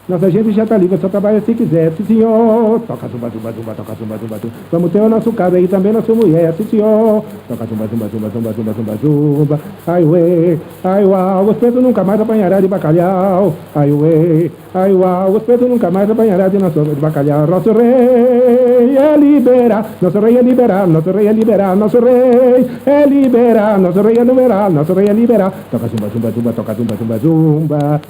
Nossa gente já tá livre, só trabalha se quiser, sim senhor. Toca zumba, zumba, zumba, toca zumba, zumba, zumba. Vamos ter o nosso cara e também nossa mulher, sim senhor. Toca zumba, zumba, zumba, zumba, zumba, zumba, zumba. Ai ué, ai uau, os pretos nunca mais apanhará de bacalhau. Ai ué, ai uau, os pretos nunca mais apanhará de nosso de bacalhau. Nosso rei é liberar, nosso rei é liberar, nosso rei é liberar, nosso rei é liberar, nosso rei é liberar, nosso rei é liberar. Toca zumba, zumba, zumba, toca zumba, zumba, zumba.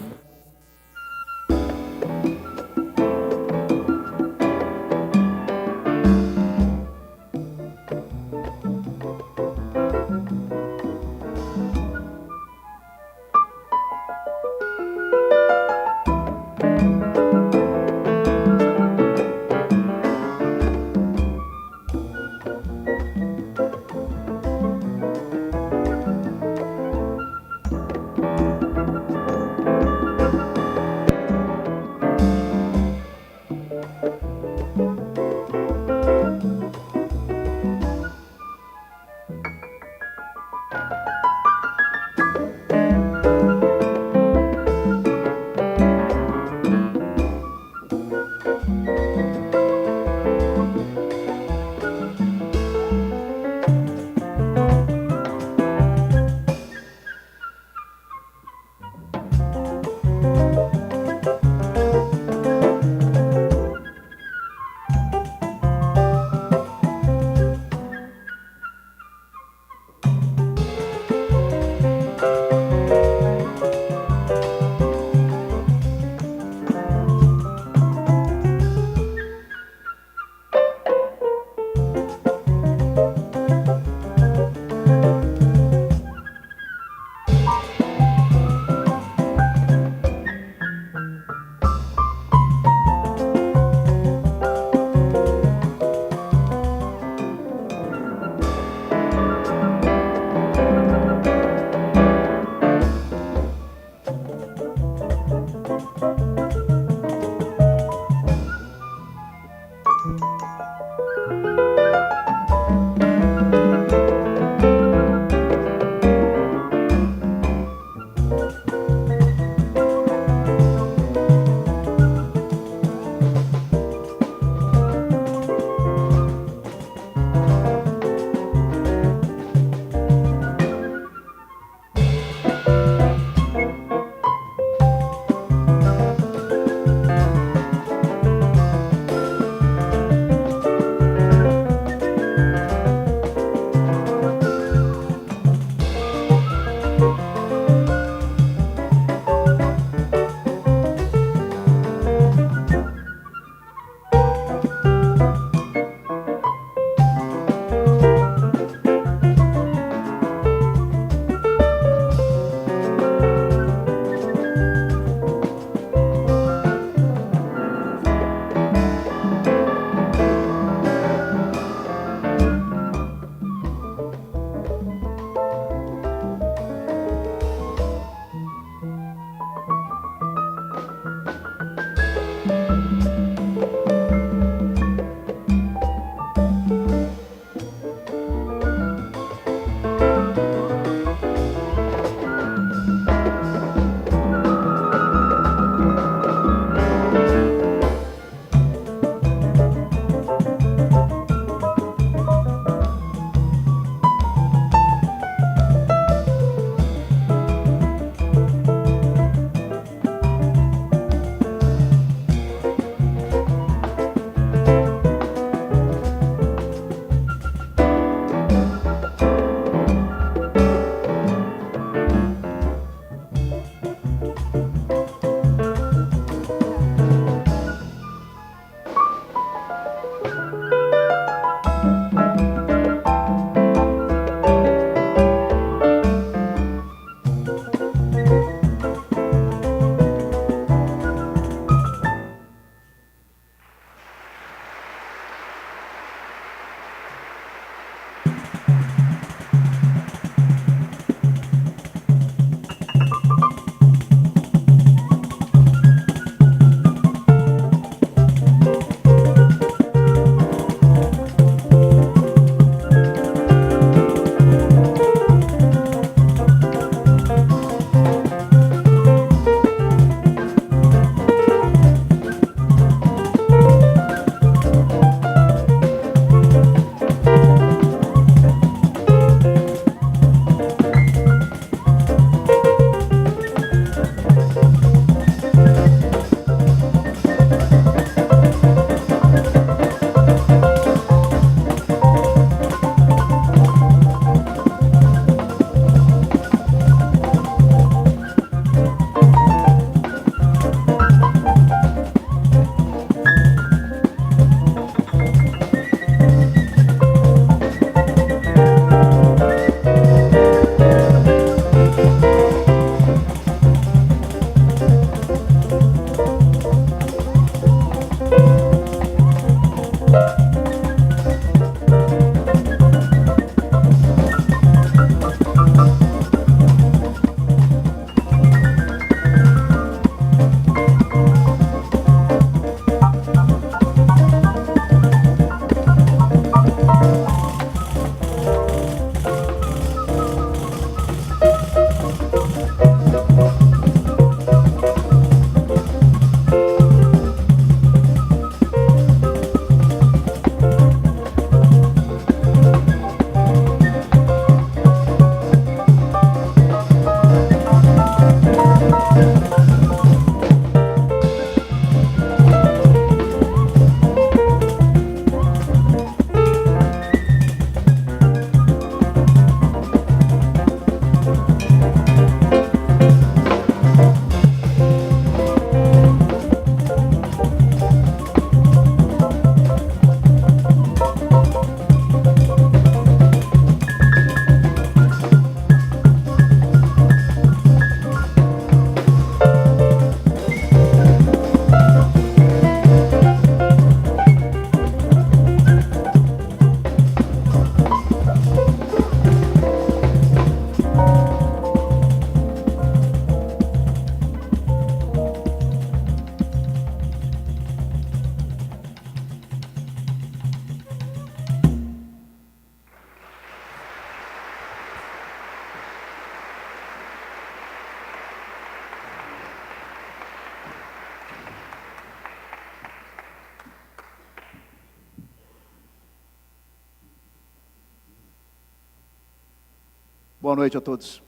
Boa noite a todos.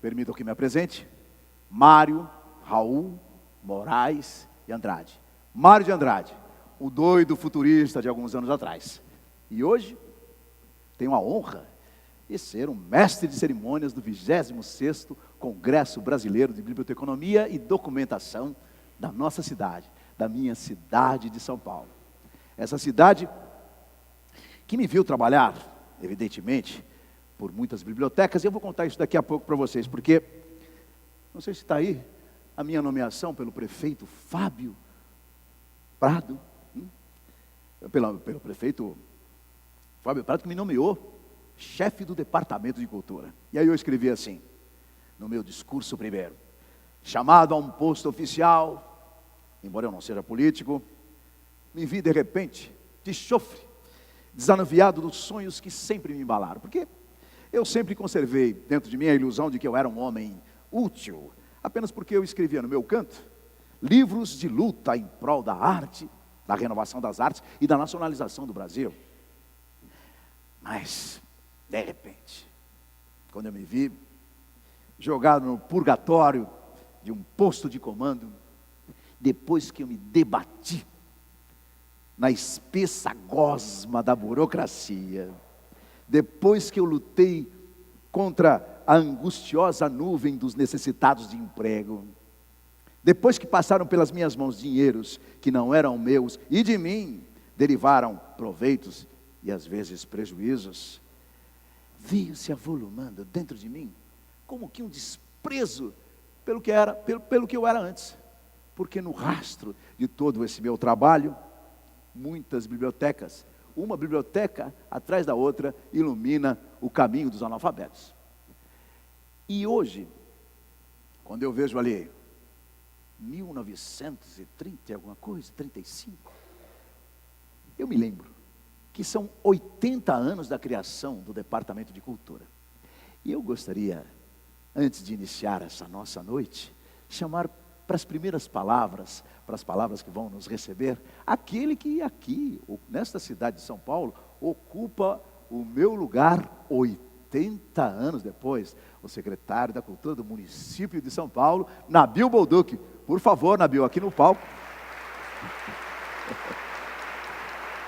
Permitam que me apresente. Mário Raul Moraes de Andrade. Mário de Andrade, o doido futurista de alguns anos atrás. E hoje tenho a honra de ser um mestre de cerimônias do 26º Congresso Brasileiro de Biblioteconomia e Documentação da nossa cidade, da minha cidade de São Paulo. Essa cidade que me viu trabalhar, evidentemente, por muitas bibliotecas, e eu vou contar isso daqui a pouco para vocês, porque, não sei se está aí, a minha nomeação pelo prefeito Fábio Prado, pelo prefeito Fábio Prado, que me nomeou chefe do Departamento de Cultura. E aí eu escrevi assim, no meu discurso primeiro: chamado a um posto oficial, embora eu não seja político, me vi de repente de chofre, desanuviado dos sonhos que sempre me embalaram, porque eu sempre conservei dentro de mim a ilusão de que eu era um homem útil, apenas porque eu escrevia no meu canto livros de luta em prol da arte, da renovação das artes e da nacionalização do Brasil. Mas, de repente, quando eu me vi jogado no purgatório de um posto de comando, depois que eu me debati na espessa gosma da burocracia, depois que eu lutei contra a angustiosa nuvem dos necessitados de emprego, depois que passaram pelas minhas mãos dinheiros que não eram meus e de mim derivaram proveitos e às vezes prejuízos, veio se avolumando dentro de mim como que um desprezo pelo que eu era antes, porque no rastro de todo esse meu trabalho, muitas bibliotecas, uma biblioteca atrás da outra, ilumina o caminho dos analfabetos. E hoje, quando eu vejo ali 1930 alguma coisa, 35, eu me lembro que são 80 anos da criação do Departamento de Cultura. E eu gostaria, antes de iniciar essa nossa noite, chamar para as primeiras palavras, para as palavras que vão nos receber, aquele que aqui, nesta cidade de São Paulo, ocupa o meu lugar 80 anos depois, o secretário da Cultura do município de São Paulo, Nabil Bolduc. Por favor, Nabil, aqui no palco.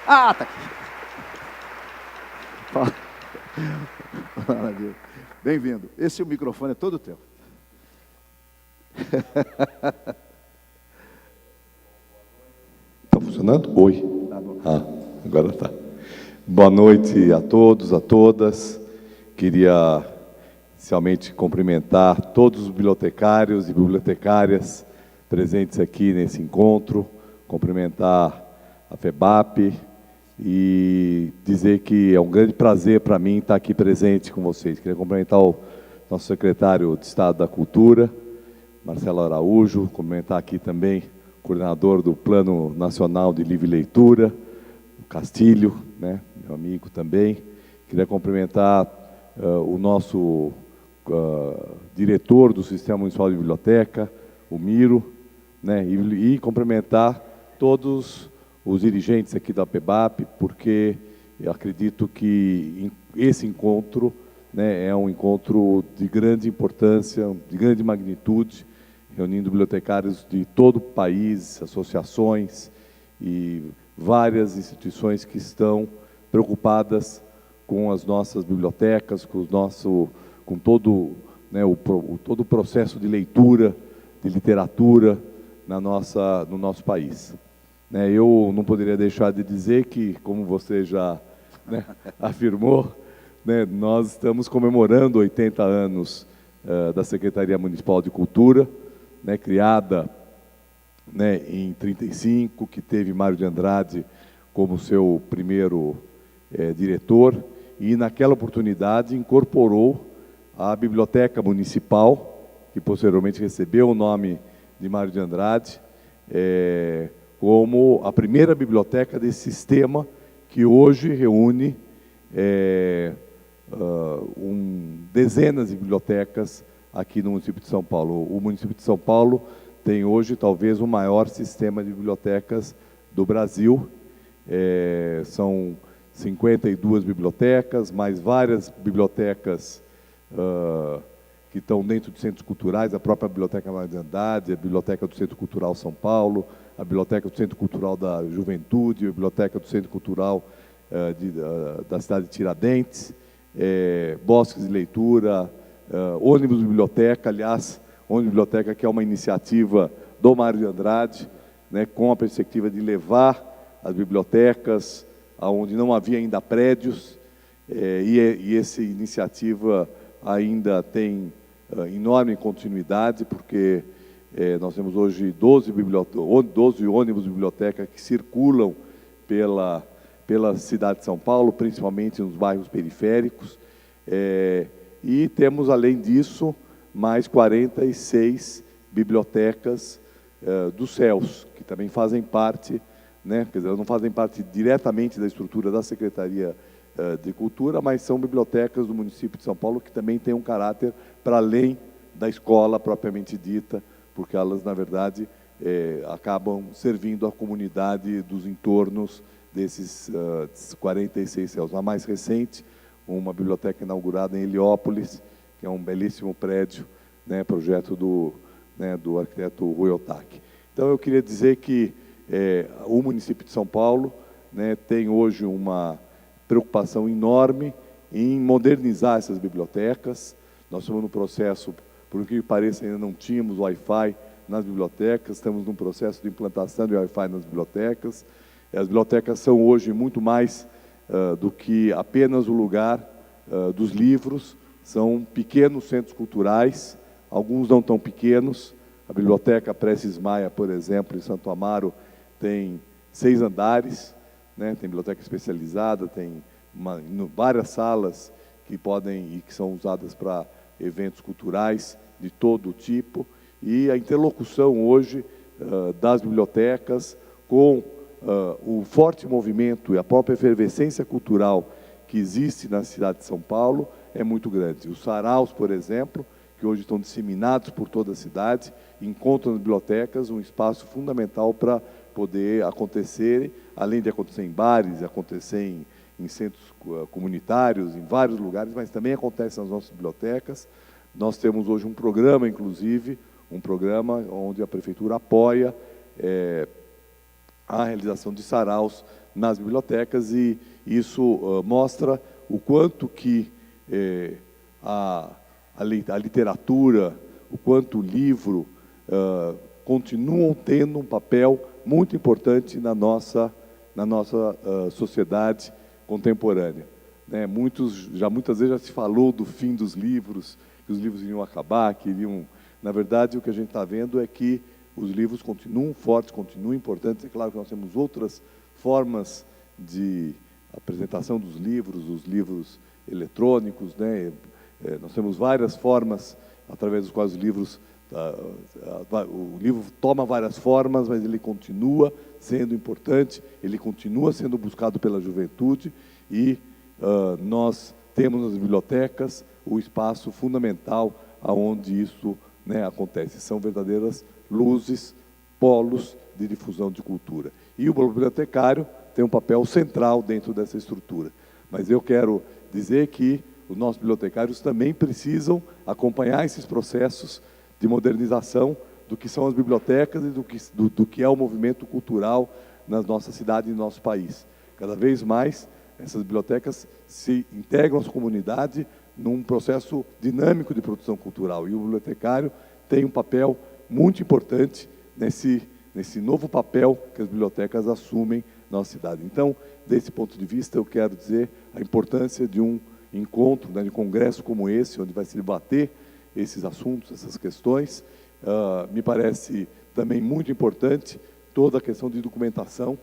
Ah, tá aqui. Fala, Nabil. Bem-vindo. Esse microfone é todo teu. Está funcionando? Oi. Tá bom. Agora está. Boa noite a todos, a todas. Queria inicialmente cumprimentar todos os bibliotecários e bibliotecárias presentes aqui nesse encontro, cumprimentar a FEBAP e dizer que é um grande prazer para mim estar aqui presente com vocês. Queria cumprimentar o nosso secretário de Estado da Cultura, Marcelo Araújo, cumprimentar aqui também o coordenador do Plano Nacional de Livre Leitura, o Castilho, né, meu amigo também. Queria cumprimentar o nosso diretor do Sistema Municipal de Biblioteca, o Miro, né, e cumprimentar todos os dirigentes aqui da PEBAP, porque eu acredito que esse encontro, né, é um encontro de grande importância, de grande magnitude, reunindo bibliotecários de todo o país, associações e várias instituições que estão preocupadas com as nossas bibliotecas, com todo, né, todo o processo de leitura, de literatura no nosso país. Né, eu não poderia deixar de dizer que, como você já, né, afirmou, né, nós estamos comemorando 80 anos da Secretaria Municipal de Cultura, né, criada, né, em 35, que teve Mário de Andrade como seu primeiro diretor, e naquela oportunidade incorporou a Biblioteca Municipal, que posteriormente recebeu o nome de Mário de Andrade, como a primeira biblioteca desse sistema que hoje reúne dezenas de bibliotecas aqui no município de São Paulo. O município de São Paulo tem hoje talvez o maior sistema de bibliotecas do Brasil. São 52 bibliotecas, mais várias bibliotecas que estão dentro de centros culturais, a própria Biblioteca Mário de Andrade, a Biblioteca do Centro Cultural São Paulo, a Biblioteca do Centro Cultural da Juventude, a Biblioteca do Centro Cultural da cidade de Tiradentes, bosques de leitura, ônibus biblioteca, aliás, ônibus biblioteca que é uma iniciativa do Mário de Andrade, né, com a perspectiva de levar as bibliotecas aonde não havia ainda prédios, e essa iniciativa ainda tem enorme continuidade, porque nós temos hoje 12 ônibus biblioteca que circulam pela cidade de São Paulo, principalmente nos bairros periféricos, e temos, além disso, mais 46 bibliotecas dos céus, que também fazem parte, né, quer dizer, elas não fazem parte diretamente da estrutura da Secretaria de Cultura, mas são bibliotecas do município de São Paulo que também têm um caráter para além da escola propriamente dita, porque elas, na verdade, acabam servindo a comunidade dos entornos desses 46 céus. A mais recente, uma biblioteca inaugurada em Heliópolis, que é um belíssimo prédio, né, projeto do arquiteto Rui Otaki. Então, eu queria dizer que o município de São Paulo, né, tem hoje uma preocupação enorme em modernizar essas bibliotecas. Nós estamos no processo, por que pareça, ainda não tínhamos Wi-Fi nas bibliotecas, estamos num processo de implantação de Wi-Fi nas bibliotecas. As bibliotecas são hoje muito mais do que apenas o lugar dos livros, são pequenos centros culturais, alguns não tão pequenos. A Biblioteca Prestes Maia, por exemplo, em Santo Amaro, tem 6 andares, né? Tem biblioteca especializada, tem várias salas que podem e que são usadas para eventos culturais de todo tipo, e a interlocução hoje das bibliotecas com o forte movimento e a própria efervescência cultural que existe na cidade de São Paulo é muito grande. Os saraus, por exemplo, que hoje estão disseminados por toda a cidade, encontram nas bibliotecas um espaço fundamental para poder acontecer, além de acontecer em bares, acontecer em centros comunitários, em vários lugares, mas também acontece nas nossas bibliotecas. Nós temos hoje um programa, inclusive, um programa onde a Prefeitura apoia a realização de saraus nas bibliotecas, e isso mostra o quanto que a literatura, o quanto o livro continuam tendo um papel muito importante na nossa sociedade contemporânea, né? Muitas vezes já se falou do fim dos livros, que os livros iriam acabar, que iriam... Na verdade, o que a gente está vendo é que os livros continuam fortes, continuam importantes. É claro que nós temos outras formas de apresentação dos livros, os livros eletrônicos, né? Nós temos várias formas através das quais o livro toma várias formas, mas ele continua sendo importante, ele continua sendo buscado pela juventude, e nós temos nas bibliotecas o espaço fundamental aonde isso, né, acontece. São verdadeiras luzes, polos de difusão de cultura. E o bibliotecário tem um papel central dentro dessa estrutura. Mas eu quero dizer que os nossos bibliotecários também precisam acompanhar esses processos de modernização do que são as bibliotecas e do que é o movimento cultural na nossa cidade e no nosso país. Cada vez mais, essas bibliotecas se integram às comunidades num processo dinâmico de produção cultural, e o bibliotecário tem um papel muito importante nesse novo papel que as bibliotecas assumem na nossa cidade. Então, desse ponto de vista, eu quero dizer a importância de um encontro, né, de congresso como esse, onde vai se debater esses assuntos, essas questões. Me parece também muito importante toda a questão de documentação,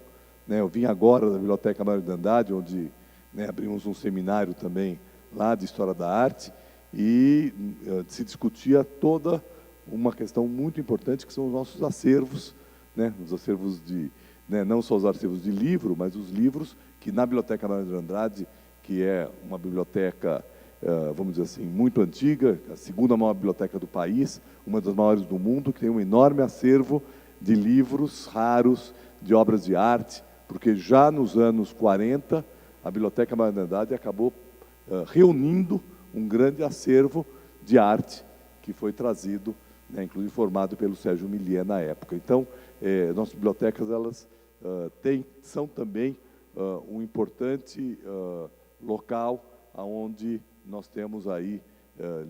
né? Eu vim agora da Biblioteca Mário de Andrade, onde, né, abrimos um seminário também lá de História da Arte, e se discutia toda uma questão muito importante, que são os nossos acervos, né? Os acervos né, não só os acervos de livro, mas os livros que na Biblioteca Mário de Andrade, que é uma biblioteca, vamos dizer assim, muito antiga, a segunda maior biblioteca do país, uma das maiores do mundo, que tem um enorme acervo de livros raros, de obras de arte, porque já nos anos 40, a Biblioteca Mário de Andrade acabou reunindo um grande acervo de arte que foi trazido, né, inclusive formado pelo Sérgio Millier na época. Então, nossas bibliotecas elas são também um importante local onde nós temos aí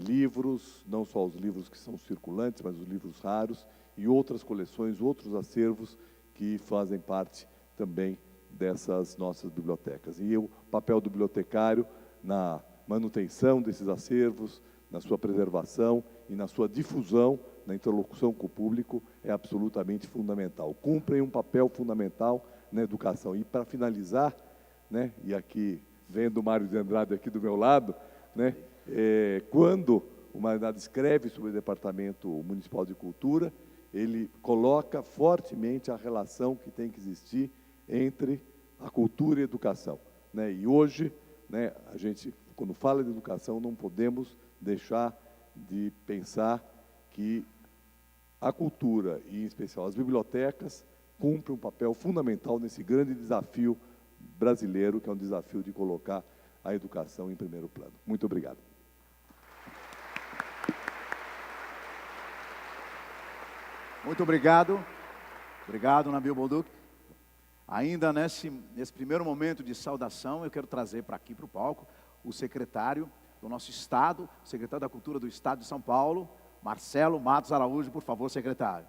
livros, não só os livros que são circulantes, mas os livros raros e outras coleções, outros acervos que fazem parte também dessas nossas bibliotecas. E o papel do bibliotecário na manutenção desses acervos, na sua preservação e na sua difusão, na interlocução com o público, é absolutamente fundamental. Cumprem um papel fundamental na educação. E para finalizar, né, e aqui vendo o Mário de Andrade aqui do meu lado, né, quando o Mário de Andrade escreve sobre o Departamento Municipal de Cultura, ele coloca fortemente a relação que tem que existir entre a cultura e a educação, né? E hoje, né, a gente, quando fala de educação, não podemos deixar de pensar que a cultura, e em especial as bibliotecas, cumprem um papel fundamental nesse grande desafio brasileiro, que é um desafio de colocar a educação em primeiro plano. Muito obrigado. Muito obrigado. Obrigado, Nabil Bolduc. Ainda nesse primeiro momento de saudação, eu quero trazer para aqui, para o palco, o secretário do nosso Estado, o secretário da Cultura do Estado de São Paulo, Marcelo Matos Araújo. Por favor, secretário.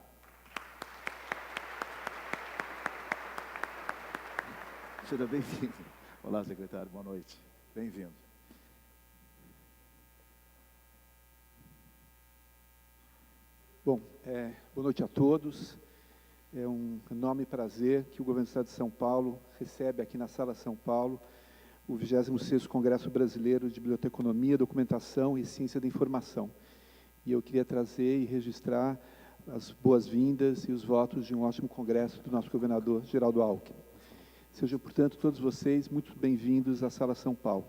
Seja bem-vindo. Olá, secretário, boa noite. Bem-vindo. Bom, boa noite a todos. É um enorme prazer que o Governo do Estado de São Paulo recebe aqui na Sala São Paulo o 26º Congresso Brasileiro de Biblioteconomia, Documentação e Ciência da Informação. E eu queria trazer e registrar as boas-vindas e os votos de um ótimo congresso do nosso governador Geraldo Alckmin. Sejam, portanto, todos vocês muito bem-vindos à Sala São Paulo.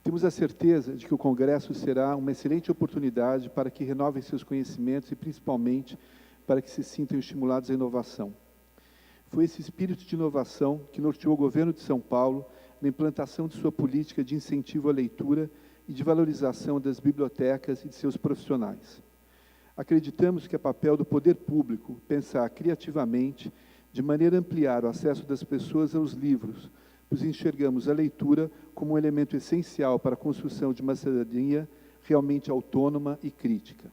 Temos a certeza de que o congresso será uma excelente oportunidade para que renovem seus conhecimentos e, principalmente, para que se sintam estimulados à inovação. Foi esse espírito de inovação que norteou o governo de São Paulo na implantação de sua política de incentivo à leitura e de valorização das bibliotecas e de seus profissionais. Acreditamos que é papel do poder público pensar criativamente de maneira a ampliar o acesso das pessoas aos livros, pois enxergamos a leitura como um elemento essencial para a construção de uma cidadania realmente autônoma e crítica.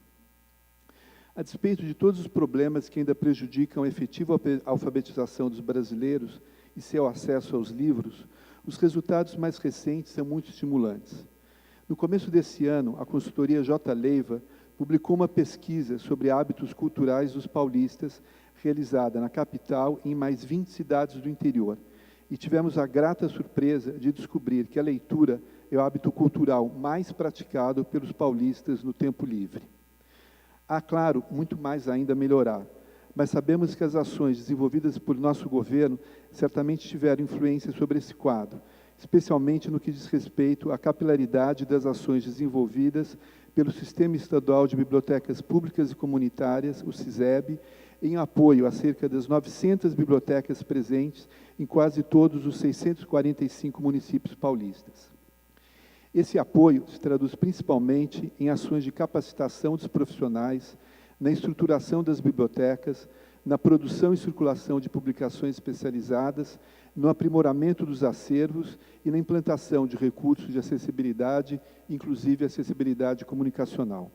A despeito de todos os problemas que ainda prejudicam a efetiva alfabetização dos brasileiros e seu acesso aos livros, os resultados mais recentes são muito estimulantes. No começo desse ano, a consultoria J. Leiva publicou uma pesquisa sobre hábitos culturais dos paulistas, realizada na capital e em mais 20 cidades do interior, e tivemos a grata surpresa de descobrir que a leitura é o hábito cultural mais praticado pelos paulistas no tempo livre. Há, claro, muito mais ainda a melhorar, mas sabemos que as ações desenvolvidas por nosso governo certamente tiveram influência sobre esse quadro, especialmente no que diz respeito à capilaridade das ações desenvolvidas pelo Sistema Estadual de Bibliotecas Públicas e Comunitárias, o SISEB, em apoio a cerca das 900 bibliotecas presentes em quase todos os 645 municípios paulistas. Esse apoio se traduz principalmente em ações de capacitação dos profissionais, na estruturação das bibliotecas, na produção e circulação de publicações especializadas, no aprimoramento dos acervos e na implantação de recursos de acessibilidade, inclusive acessibilidade comunicacional.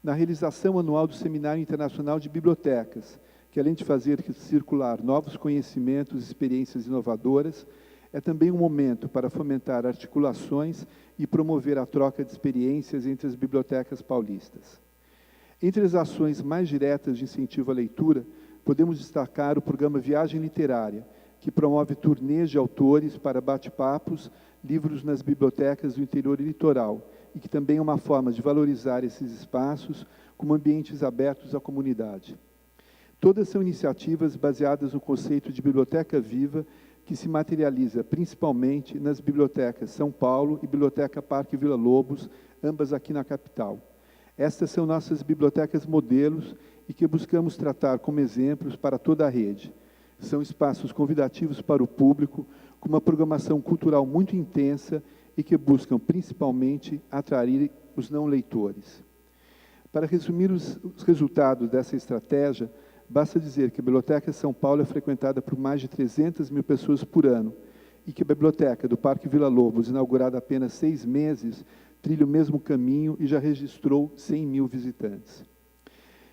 Na realização anual do Seminário Internacional de Bibliotecas, que além de fazer circular novos conhecimentos e experiências inovadoras, é também um momento para fomentar articulações e promover a troca de experiências entre as bibliotecas paulistas. Entre as ações mais diretas de incentivo à leitura, podemos destacar o programa Viagem Literária, que promove turnês de autores para bate-papos, livros nas bibliotecas do interior e litoral, e que também é uma forma de valorizar esses espaços como ambientes abertos à comunidade. Todas são iniciativas baseadas no conceito de biblioteca viva, que se materializa principalmente nas bibliotecas São Paulo e Biblioteca Parque Vila Lobos, ambas aqui na capital. Estas são nossas bibliotecas modelos e que buscamos tratar como exemplos para toda a rede. São espaços convidativos para o público, com uma programação cultural muito intensa e que buscam, principalmente, atrair os não leitores. Para resumir os resultados dessa estratégia, basta dizer que a Biblioteca São Paulo é frequentada por mais de 300 mil pessoas por ano e que a Biblioteca do Parque Vila Lobos, inaugurada há apenas 6 meses, trilha o mesmo caminho e já registrou 100 mil visitantes.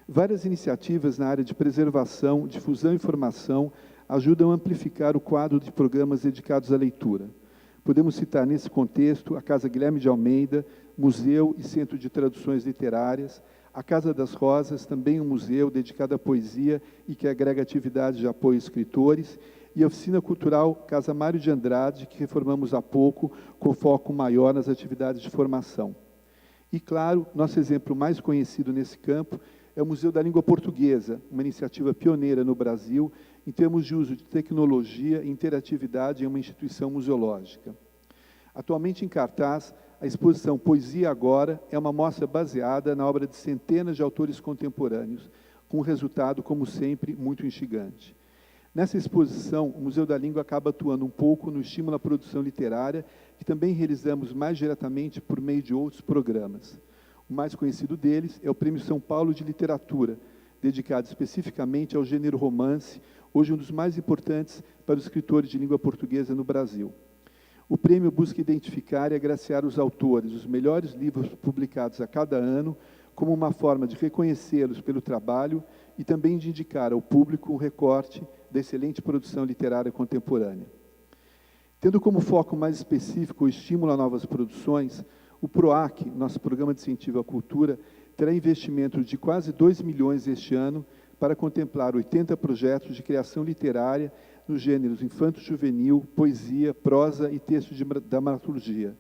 Várias iniciativas na área de preservação, difusão e formação ajudam a amplificar o quadro de programas dedicados à leitura. Podemos citar, nesse contexto, a Casa Guilherme de Almeida, Museu e Centro de Traduções Literárias, a Casa das Rosas, também um museu dedicado à poesia e que agrega atividades de apoio a escritores, e a Oficina Cultural Casa Mário de Andrade, que reformamos há pouco, com foco maior nas atividades de formação. E, claro, nosso exemplo mais conhecido nesse campo é o Museu da Língua Portuguesa, uma iniciativa pioneira no Brasil em termos de uso de tecnologia e interatividade em uma instituição museológica. Atualmente em cartaz, a exposição Poesia Agora é uma mostra baseada na obra de centenas de autores contemporâneos, com um resultado, como sempre, muito instigante. Nessa exposição, o Museu da Língua acaba atuando um pouco no estímulo à produção literária, que também realizamos mais diretamente por meio de outros programas. O mais conhecido deles é o Prêmio São Paulo de Literatura, dedicado especificamente ao gênero romance, hoje um dos mais importantes para os escritores de língua portuguesa no Brasil. O prêmio busca identificar e agraciar os autores, os melhores livros publicados a cada ano, como uma forma de reconhecê-los pelo trabalho e também de indicar ao público um recorte da excelente produção literária contemporânea. Tendo como foco mais específico o estímulo a novas produções, o PROAC, nosso Programa de Incentivo à Cultura, terá investimento de quase 2 milhões este ano para contemplar 80 projetos de criação literária nos gêneros infanto-juvenil, poesia, prosa e texto de dramaturgia,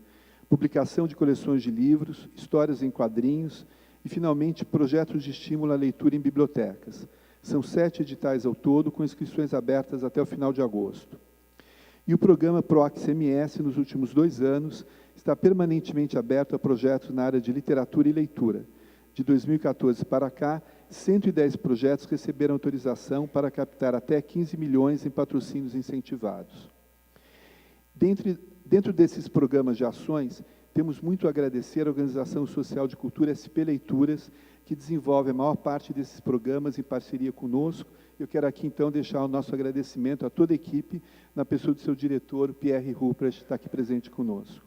publicação de coleções de livros, histórias em quadrinhos e, finalmente, projetos de estímulo à leitura em bibliotecas. São 7 editais ao todo, com inscrições abertas até o final de agosto. E o programa PROAC-CMS, nos últimos 2 anos, está permanentemente aberto a projetos na área de literatura e leitura. De 2014 para cá, 110 projetos receberam autorização para captar até 15 milhões em patrocínios incentivados. Dentro desses programas de ações, temos muito a agradecer à Organização Social de Cultura SP Leituras, que desenvolve a maior parte desses programas em parceria conosco. Eu quero aqui, então, deixar o nosso agradecimento a toda a equipe, na pessoa do seu diretor, Pierre Ruprecht, que está aqui presente conosco.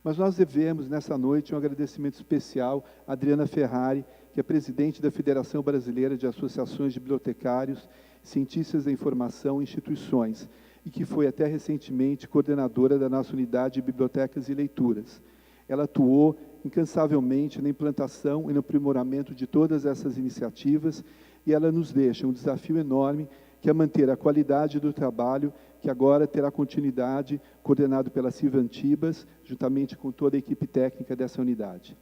Mas nós devemos, nessa noite, um agradecimento especial à Adriana Ferrari, que é presidente da Federação Brasileira de Associações de Bibliotecários, Cientistas da Informação e Instituições, e que foi até recentemente coordenadora da nossa unidade de Bibliotecas e Leituras. Ela atuou incansavelmente na implantação e no aprimoramento de todas essas iniciativas, e ela nos deixa um desafio enorme, que é manter a qualidade do trabalho, que agora terá continuidade, coordenado pela Silvia Antibas, juntamente com toda a equipe técnica dessa unidade.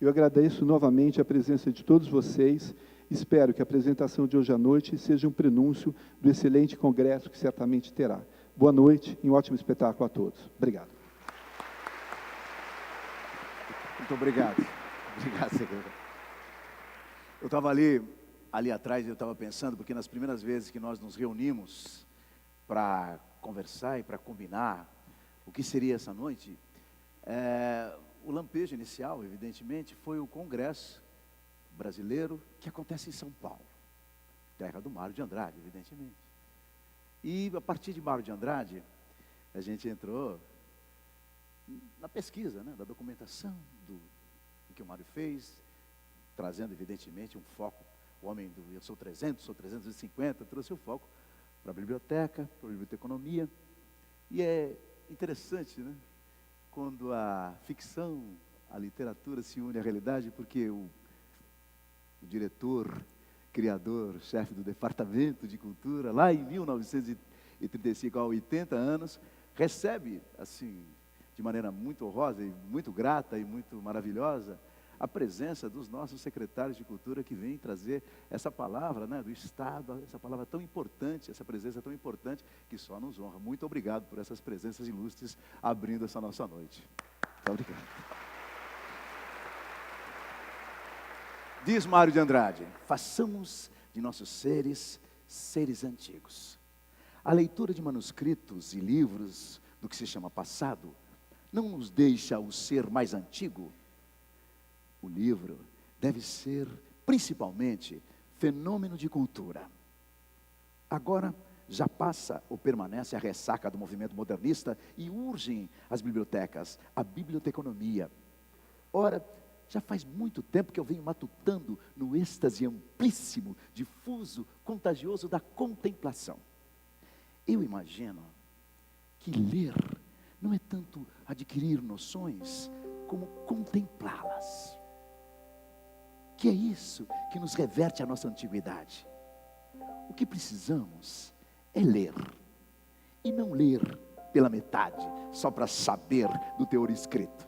Eu agradeço novamente a presença de todos vocês, espero que a apresentação de hoje à noite seja um prenúncio do excelente congresso que certamente terá. Boa noite e um ótimo espetáculo a todos. Obrigado. Muito obrigado. Obrigado, secretário. Eu estava ali atrás, eu estava pensando, porque nas primeiras vezes que nós nos reunimos para conversar e para combinar o que seria essa noite, o lampejo inicial, evidentemente, foi o Congresso Brasileiro que acontece em São Paulo, terra do Mário de Andrade, evidentemente. E a partir de Mário de Andrade, a gente entrou na pesquisa, né, da documentação do que o Mário fez, trazendo, evidentemente, um foco. O homem do eu sou 300, sou 350, trouxe o foco para a biblioteca, para a biblioteconomia. E é interessante, né, quando a ficção, a literatura se une à realidade, porque o diretor, criador, chefe do Departamento de Cultura, lá em 1935, há 80 anos, recebe, assim, de maneira muito honrosa e muito grata e muito maravilhosa, a presença dos nossos secretários de cultura que vêm trazer essa palavra, né, do Estado, essa palavra tão importante, essa presença tão importante que só nos honra. Muito obrigado por essas presenças ilustres abrindo essa nossa noite. Muito obrigado. Diz Mário de Andrade: façamos de nossos seres, seres antigos. A leitura de manuscritos e livros do que se chama passado não nos deixa o ser mais antigo. O livro deve ser, principalmente, fenômeno de cultura. Agora, já passa ou permanece a ressaca do movimento modernista e urgem as bibliotecas, a biblioteconomia. Ora, já faz muito tempo que eu venho matutando no êxtase amplíssimo, difuso, contagioso da contemplação. Eu imagino que ler não é tanto adquirir noções, como contemplá-las. Que é isso que nos reverte a nossa antiguidade. O que precisamos é ler. E não ler pela metade, só para saber do teor escrito.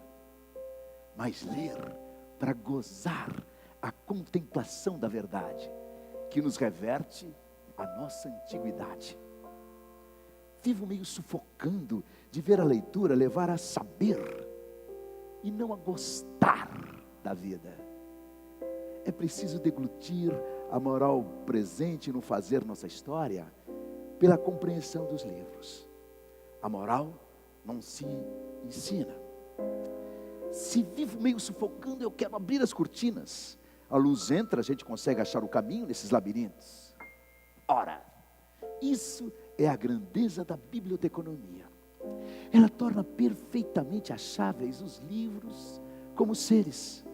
Mas ler para gozar a contemplação da verdade, que nos reverte a nossa antiguidade. Vivo meio sufocando de ver a leitura levar a saber e não a gostar da vida. É preciso deglutir a moral presente no fazer nossa história pela compreensão dos livros. A moral não se ensina. Se vivo meio sufocando, eu quero abrir as cortinas. A luz entra, a gente consegue achar o caminho nesses labirintos. Ora, isso é a grandeza da biblioteconomia. Ela torna perfeitamente acháveis os livros como seres,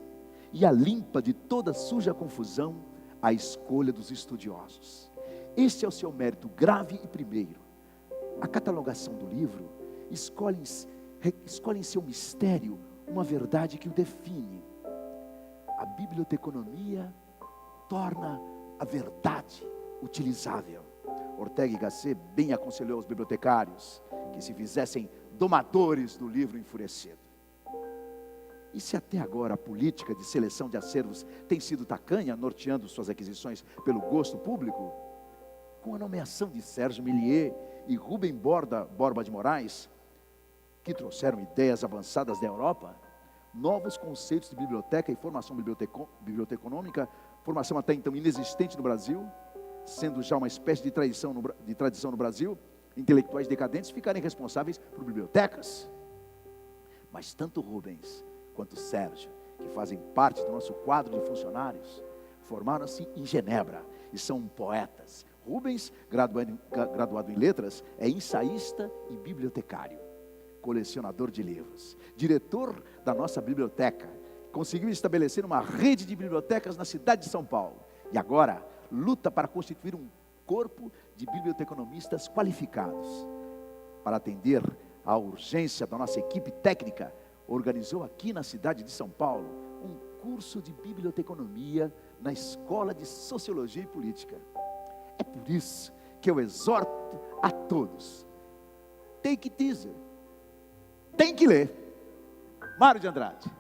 e a limpa de toda suja confusão a escolha dos estudiosos. Este é o seu mérito grave e primeiro. A catalogação do livro escolhe em seu mistério uma verdade que o define. A biblioteconomia torna a verdade utilizável. Ortega y Gasset bem aconselhou aos bibliotecários que se fizessem domadores do livro enfurecido. E se até agora a política de seleção de acervos tem sido tacanha, norteando suas aquisições pelo gosto público, com a nomeação de Sérgio Millier e Rubem Borba de Moraes, que trouxeram ideias avançadas da Europa, novos conceitos de biblioteca e formação biblioteconômica, formação até então inexistente no Brasil, sendo já uma espécie de tradição no Brasil, intelectuais decadentes ficarem responsáveis por bibliotecas. Mas tanto Rubens quanto Sérgio, que fazem parte do nosso quadro de funcionários, formaram-se em Genebra e são poetas. Rubens, graduado em letras, é ensaísta e bibliotecário, colecionador de livros, diretor da nossa biblioteca, conseguiu estabelecer uma rede de bibliotecas na cidade de São Paulo e agora luta para constituir um corpo de biblioteconomistas qualificados. Para atender à urgência da nossa equipe técnica, organizou aqui na cidade de São Paulo um curso de biblioteconomia na Escola de Sociologia e Política. É por isso que eu exorto a todos: take it easy, tem que ler. Mário de Andrade.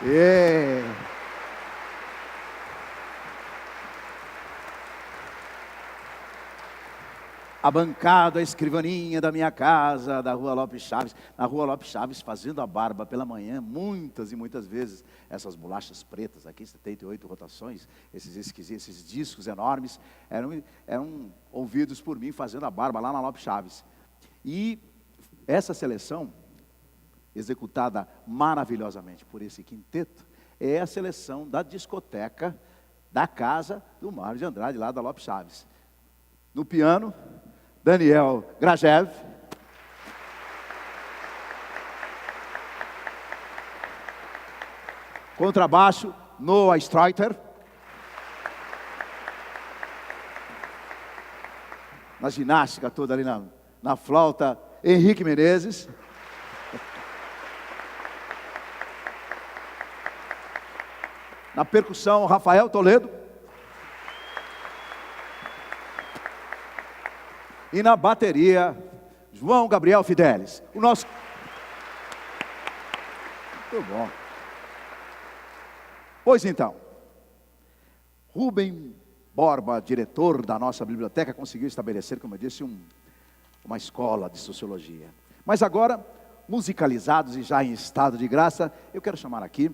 É. A bancada, a escrivaninha da minha casa, da Rua Lopes Chaves, na Rua Lopes Chaves, fazendo a barba pela manhã, muitas e muitas vezes, essas bolachas pretas aqui, 78 rotações, esses discos enormes, eram ouvidos por mim fazendo a barba lá na Lopes Chaves. E essa seleção, executada maravilhosamente por esse quinteto, é a seleção da discoteca da casa do Mário de Andrade, lá da Lopes Chaves. No piano, Daniel Grajev. Contrabaixo, Noah Streiter. Na ginástica toda ali na flauta, Henrique Menezes. Na percussão, Rafael Toledo. E na bateria, João Gabriel Fidelis. O nosso... Muito bom. Pois então, Rubem Borba, diretor da nossa biblioteca, conseguiu estabelecer, como eu disse, uma escola de sociologia. Mas agora, musicalizados e já em estado de graça, eu quero chamar aqui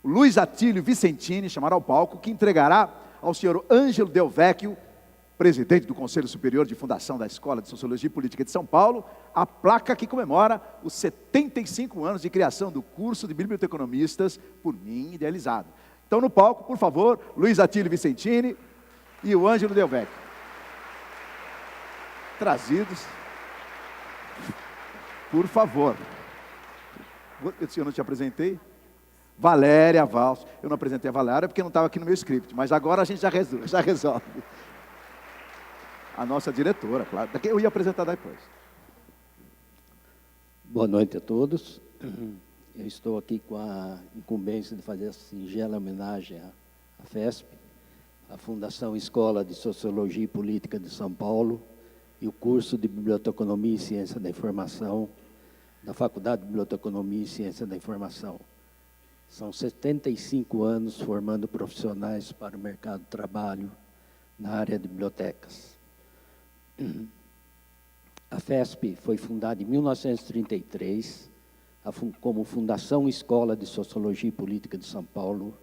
o Luiz Atílio Vicentini, chamar ao palco, que entregará ao senhor Ângelo Del Vecchio, presidente do Conselho Superior de Fundação da Escola de Sociologia e Política de São Paulo, a placa que comemora os 75 anos de criação do curso de biblioteconomistas por mim idealizado. Então, no palco, por favor, Luiz Atílio Vicentini e o Ângelo Del Vecchio. Trazidos, por favor. Eu não te apresentei? Valéria Valls. Eu não apresentei a Valéria porque não estava aqui no meu script, mas agora a gente já resolve. A nossa diretora, claro. Eu ia apresentar depois. Boa noite a todos. Eu estou aqui com a incumbência de fazer essa singela homenagem à FESP, à Fundação Escola de Sociologia e Política de São Paulo e o curso de Biblioteconomia e Ciência da Informação da Faculdade de Biblioteconomia e Ciência da Informação. São 75 anos formando profissionais para o mercado de trabalho na área de bibliotecas. A FESP foi fundada em 1933 como Fundação Escola de Sociologia e Política de São Paulo.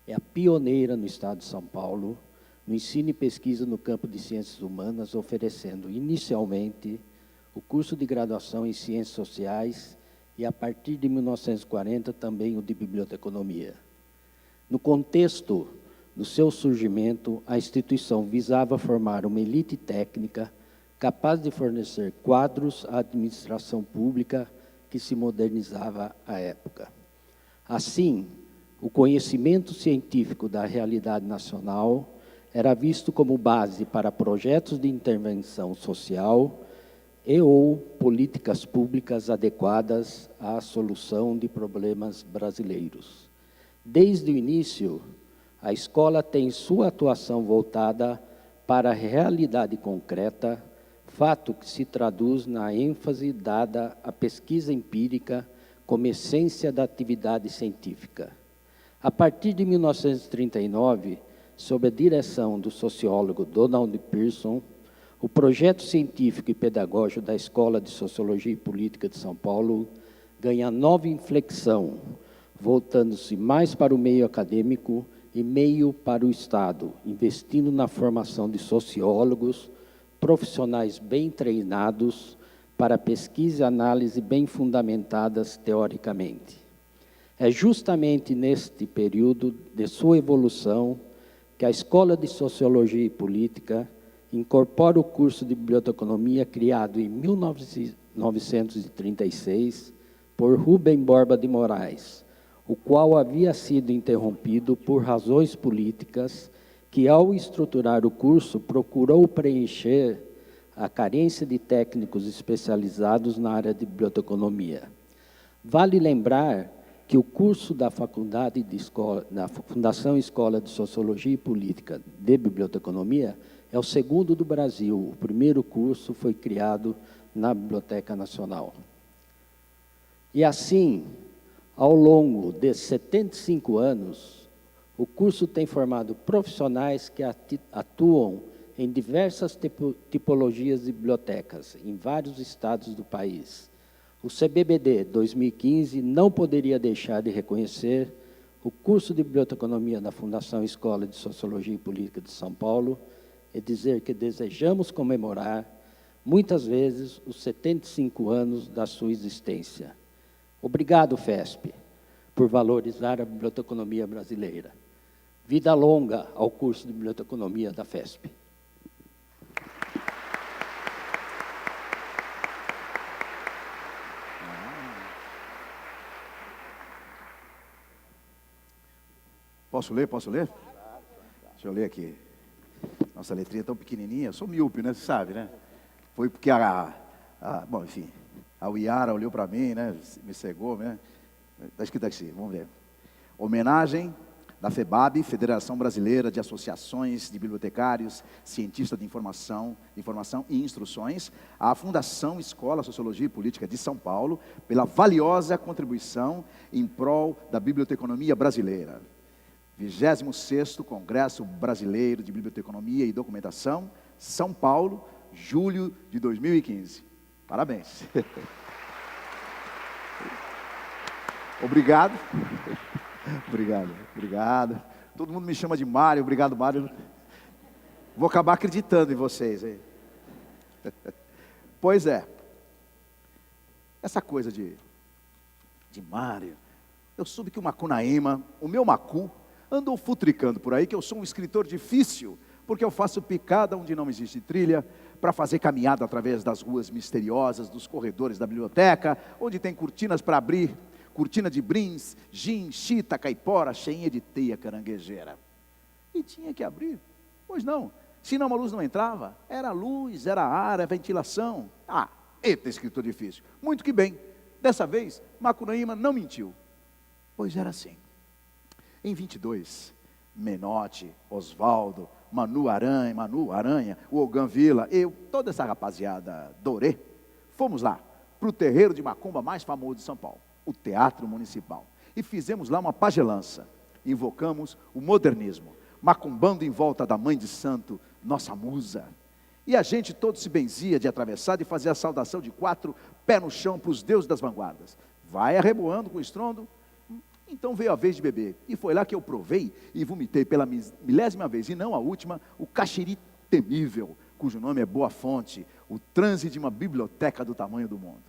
É a pioneira no estado de São Paulo no ensino e pesquisa no campo de ciências humanas, oferecendo inicialmente o curso de graduação em ciências sociais e, a partir de 1940, também o de biblioteconomia. No contexto do seu surgimento, a instituição visava formar uma elite técnica capaz de fornecer quadros à administração pública que se modernizava à época. Assim, o conhecimento científico da realidade nacional era visto como base para projetos de intervenção social e/ou políticas públicas adequadas à solução de problemas brasileiros. Desde o início, a escola tem sua atuação voltada para a realidade concreta, fato que se traduz na ênfase dada à pesquisa empírica como essência da atividade científica. A partir de 1939, sob a direção do sociólogo Donald Pearson, o projeto científico e pedagógico da Escola de Sociologia e Política de São Paulo ganha nova inflexão, voltando-se mais para o meio acadêmico e meio para o Estado, investindo na formação de sociólogos, profissionais bem treinados para pesquisa e análise bem fundamentadas teoricamente. É justamente neste período de sua evolução que a Escola de Sociologia e Política incorpora o curso de biblioteconomia criado em 1936 por Rubem Borba de Moraes, o qual havia sido interrompido por razões políticas que, ao estruturar o curso, procurou preencher a carência de técnicos especializados na área de biblioteconomia. Vale lembrar que o curso da Fundação Escola de Sociologia e Política de Biblioteconomia é o segundo do Brasil. O primeiro curso foi criado na Biblioteca Nacional. E assim, Ao longo de 75 anos, o curso tem formado profissionais que atuam em diversas tipologias de bibliotecas, em vários estados do país. O CBBD 2015 não poderia deixar de reconhecer o curso de Biblioteconomia da Fundação Escola de Sociologia e Política de São Paulo e dizer que desejamos comemorar, muitas vezes, os 75 anos da sua existência. Obrigado, FESP, por valorizar a biblioteconomia brasileira. Vida longa ao curso de Biblioteconomia da FESP. Posso ler? Posso ler? Deixa eu ler aqui. Nossa letrinha é tão pequenininha. Eu sou míope, né? Você sabe, né? Foi porque bom, enfim, a Uiara olhou para mim, né? Me cegou, né? Está escrito aqui, vamos ver. Homenagem da FEBAB, Federação Brasileira de Associações de Bibliotecários, Cientistas de Informação e Instruções, à Fundação Escola Sociologia e Política de São Paulo, pela valiosa contribuição em prol da biblioteconomia brasileira. 26º Congresso Brasileiro de Biblioteconomia e Documentação, São Paulo, julho de 2015. Parabéns. Obrigado. Obrigado. Todo mundo me chama de Mário. Obrigado, Mário. Vou acabar acreditando em vocês, hein? Pois é. Essa coisa de Mário. Eu soube que o Macunaíma, o meu Macu, andou futricando por aí que eu sou um escritor difícil, porque eu faço picada onde não existe trilha, para fazer caminhada através das ruas misteriosas, dos corredores da biblioteca, onde tem cortinas para abrir, cortina de brins, gin, chita, caipora, cheinha de teia caranguejeira. E tinha que abrir, pois não, senão a luz não entrava, era luz, era ar, era ventilação. Eita, escritor difícil, muito que bem, dessa vez, Macunaíma não mentiu, pois era assim. Em 22, Menotti, Oswaldo, Manu Aranha, o Ogan Vila, eu, toda essa rapaziada Dorê, fomos lá, para o terreiro de macumba mais famoso de São Paulo, o Teatro Municipal, e fizemos lá uma pagelança, invocamos o modernismo, macumbando em volta da Mãe de Santo, nossa musa, e a gente todo se benzia de atravessar e fazer a saudação de 4 pés no chão para os deuses das vanguardas, vai arreboando com estrondo. Então veio a vez de beber, e foi lá que eu provei e vomitei pela 1000ª vez, e não a última, o caxiri temível, cujo nome é Boa Fonte, o transe de uma biblioteca do tamanho do mundo.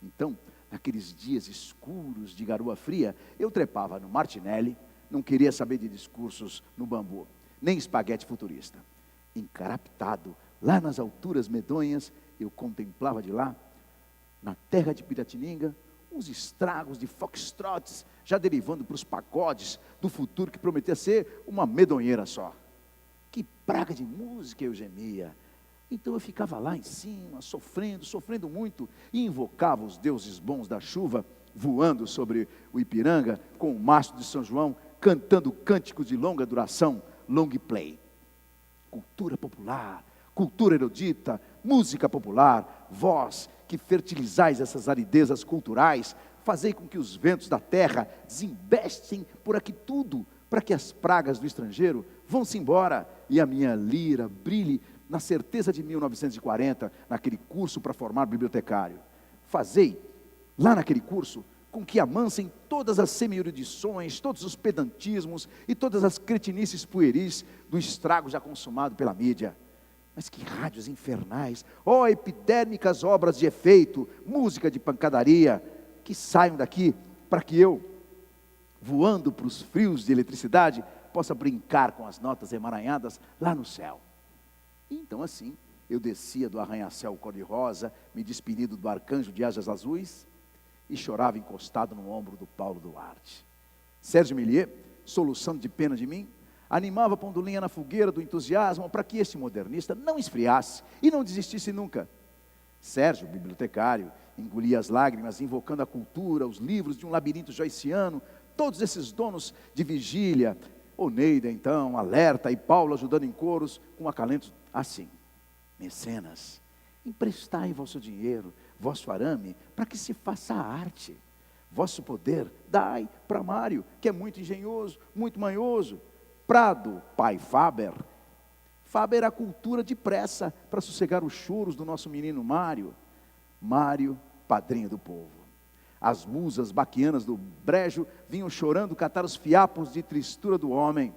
Então, naqueles dias escuros de garoa fria, eu trepava no Martinelli, não queria saber de discursos no bambu, nem espaguete futurista. Encaraptado, lá nas alturas medonhas, eu contemplava de lá, na terra de Piratininga, uns estragos de foxtrots, já derivando para os pagodes do futuro que prometia ser uma medonheira só. Que praga de música, eu gemia. Então eu ficava lá em cima, sofrendo muito, e invocava os deuses bons da chuva, voando sobre o Ipiranga, com o mastro de São João, cantando cânticos de longa duração, long play. Cultura popular, cultura erudita, música popular, vós que fertilizais essas aridezas culturais, fazei com que os ventos da terra desembestem por aqui tudo, para que as pragas do estrangeiro vão-se embora, e a minha lira brilhe na certeza de 1940, naquele curso para formar bibliotecário. Fazei, lá naquele curso, com que amansem todas as semi-erudições, todos os pedantismos e todas as cretinices pueris do estrago já consumado pela mídia. Mas que rádios infernais, epidérmicas obras de efeito, música de pancadaria, que saiam daqui para que eu, voando para os frios de eletricidade, possa brincar com as notas emaranhadas lá no céu. E então assim, eu descia do arranha-céu cor-de-rosa, me despedindo do arcanjo de asas azuis, e chorava encostado no ombro do Paulo Duarte. Sérgio Milliet, soluçando de pena de mim, animava a Pondulinha na fogueira do entusiasmo para que este modernista não esfriasse e não desistisse nunca. Sérgio, bibliotecário, engolia as lágrimas, invocando a cultura, os livros de um labirinto joiciano, todos esses donos de vigília, Oneida então, alerta, e Paulo ajudando em coros, com acalentos assim: mecenas, emprestai vosso dinheiro, vosso arame, para que se faça a arte. vosso poder dai para Mário, que é muito engenhoso, muito manhoso. Prado, pai Faber. Faber a cultura depressa para sossegar os choros do nosso menino Mário. Mário, padrinho do povo. As musas baquianas do brejo vinham chorando catar os fiapos de tristura do homem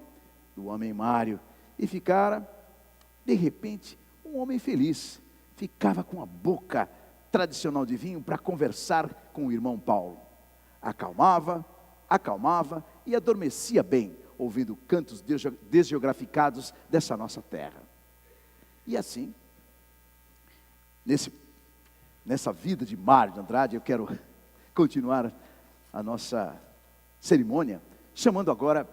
Mário, e ficara, de repente, um homem feliz. Ficava com a boca tradicional de vinho para conversar com o irmão Paulo. Acalmava e adormecia bem, ouvindo cantos desgeograficados dessa nossa terra. E assim, nessa vida de Mário de Andrade, eu quero continuar a nossa cerimônia, chamando agora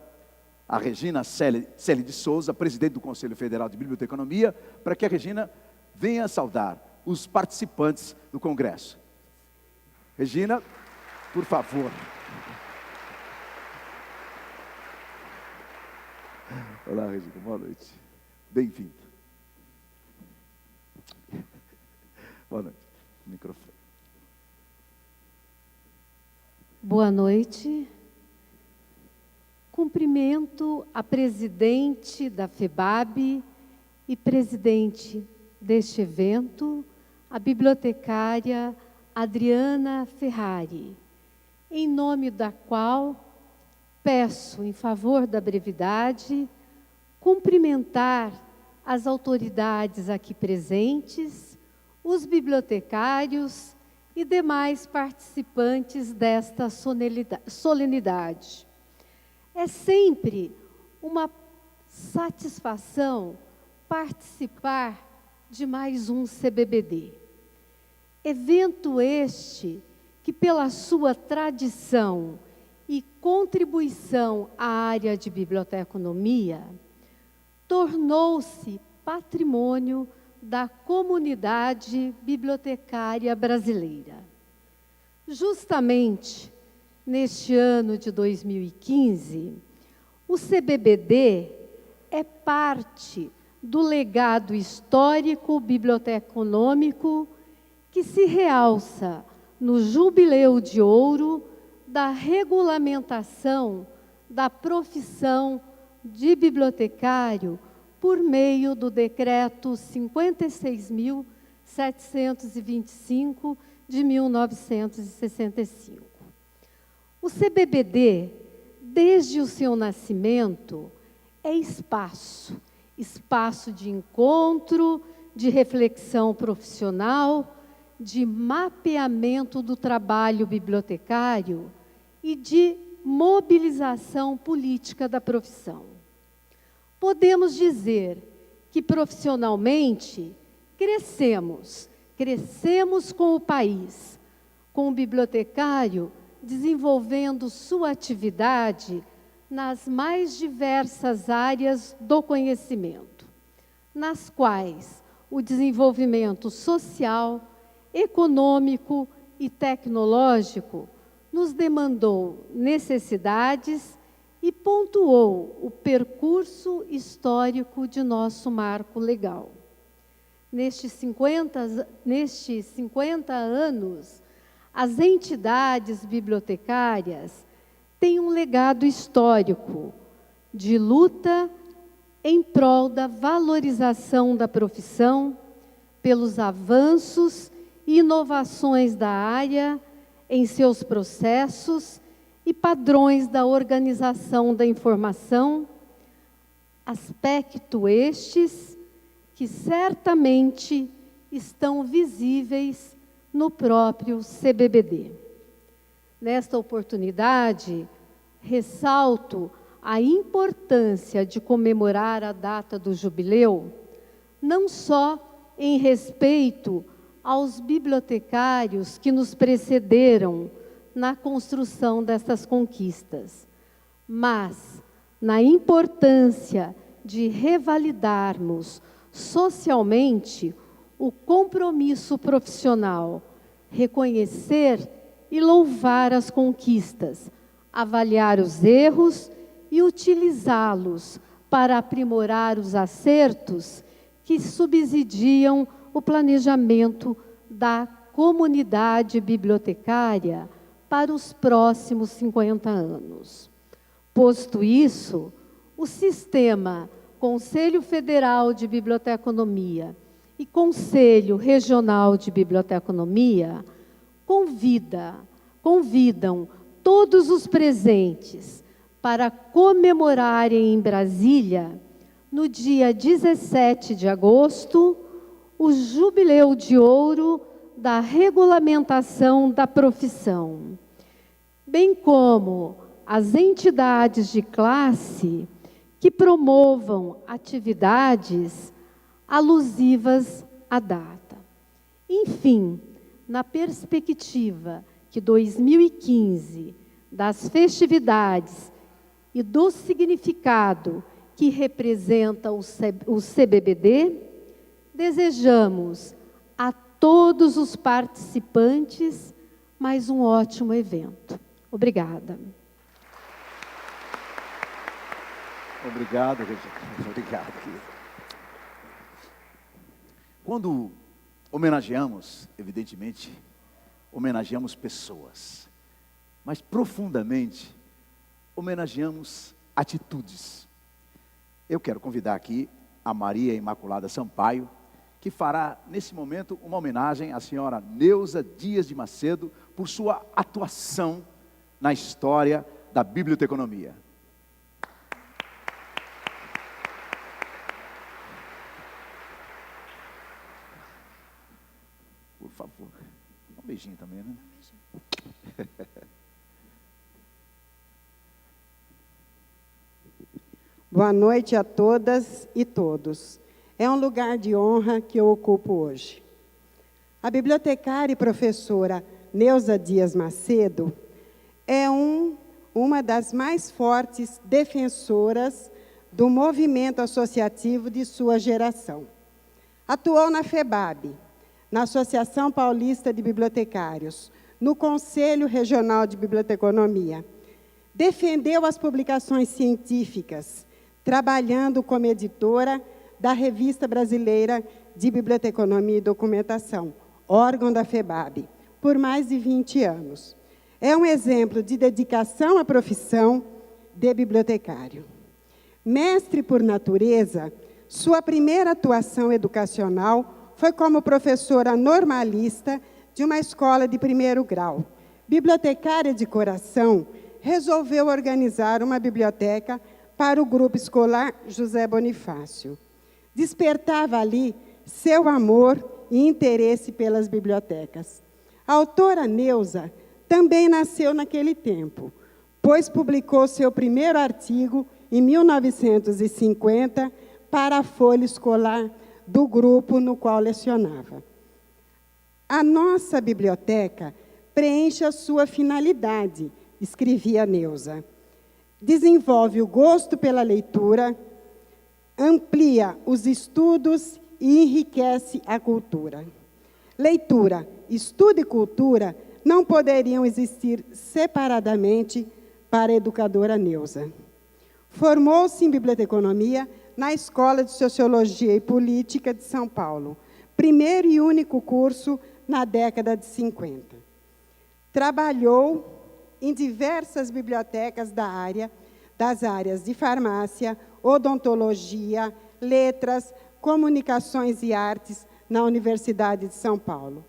a Regina Celi de Souza, presidente do Conselho Federal de Biblioteconomia, para que a Regina venha saudar os participantes do Congresso. Regina, por favor. Olá, Regina, boa noite. Bem-vindo. Boa noite. Microfone. Boa noite. Cumprimento a presidente da FEBAB e presidente deste evento, a bibliotecária Adriana Ferrari, em nome da qual peço, em favor da brevidade, cumprimentar as autoridades aqui presentes, os bibliotecários e demais participantes desta solenidade. É sempre uma satisfação participar de mais um CBBD. Evento este que, pela sua tradição e contribuição à área de biblioteconomia, tornou-se patrimônio da comunidade bibliotecária brasileira. Justamente neste ano de 2015, o CBBD é parte do legado histórico biblioteconômico que se realça no Jubileu de Ouro da regulamentação da profissão de bibliotecário por meio do Decreto 56.725 de 1965. O CBBD, desde o seu nascimento, é espaço de encontro, de reflexão profissional, de mapeamento do trabalho bibliotecário e de mobilização política da profissão. Podemos dizer que profissionalmente crescemos com o país, com o bibliotecário desenvolvendo sua atividade nas mais diversas áreas do conhecimento, nas quais o desenvolvimento social, econômico e tecnológico nos demandou necessidades e pontuou o percurso histórico de nosso marco legal. Nestes 50 anos, as entidades bibliotecárias têm um legado histórico de luta em prol da valorização da profissão, pelos avanços e inovações da área em seus processos e padrões da organização da informação, aspecto estes que certamente estão visíveis no próprio CBBD. Nesta oportunidade, ressalto a importância de comemorar a data do jubileu, não só em respeito aos bibliotecários que nos precederam na construção dessas conquistas, mas na importância de revalidarmos socialmente o compromisso profissional, reconhecer e louvar as conquistas, avaliar os erros e utilizá-los para aprimorar os acertos que subsidiam o planejamento da comunidade bibliotecária para os próximos 50 anos. Posto isso, o sistema Conselho Federal de Biblioteconomia e Conselho Regional de Biblioteconomia convidam todos os presentes para comemorarem em Brasília, no dia 17 de agosto, o Jubileu de Ouro da regulamentação da profissão, bem como as entidades de classe que promovam atividades alusivas à data. Enfim, na perspectiva que 2015, das festividades e do significado que representa o CBBD, desejamos a todos os participantes mais um ótimo evento. Obrigada. Obrigado, Regina. Obrigado, querido. Quando homenageamos, evidentemente, homenageamos pessoas, mas profundamente homenageamos atitudes. Eu quero convidar aqui a Maria Imaculada Sampaio, que fará, nesse momento, uma homenagem à senhora Neuza Dias de Macedo por sua atuação na história da biblioteconomia. Por favor. Um beijinho também, né? Um beijinho. Boa noite a todas e todos. É um lugar de honra que eu ocupo hoje. A bibliotecária e professora Neuza Dias Macedo é uma das mais fortes defensoras do movimento associativo de sua geração. Atuou na FEBAB, na Associação Paulista de Bibliotecários, no Conselho Regional de Biblioteconomia. Defendeu as publicações científicas, trabalhando como editora da Revista Brasileira de Biblioteconomia e Documentação, órgão da FEBAB, por mais de 20 anos. É um exemplo de dedicação à profissão de bibliotecário. Mestre por natureza, sua primeira atuação educacional foi como professora normalista de uma escola de primeiro grau. Bibliotecária de coração, resolveu organizar uma biblioteca para o grupo escolar José Bonifácio. Despertava ali seu amor e interesse pelas bibliotecas. A autora Neuza também nasceu naquele tempo, pois publicou seu primeiro artigo em 1950 para a Folha Escolar do grupo no qual lecionava. A nossa biblioteca preenche a sua finalidade, escrevia Neuza. Desenvolve o gosto pela leitura, amplia os estudos e enriquece a cultura. Leitura, estudo e cultura não poderiam existir separadamente para a educadora Neuza. Formou-se em biblioteconomia na Escola de Sociologia e Política de São Paulo, primeiro e único curso na década de 50. Trabalhou em diversas bibliotecas das áreas de farmácia, odontologia, letras, comunicações e artes na Universidade de São Paulo.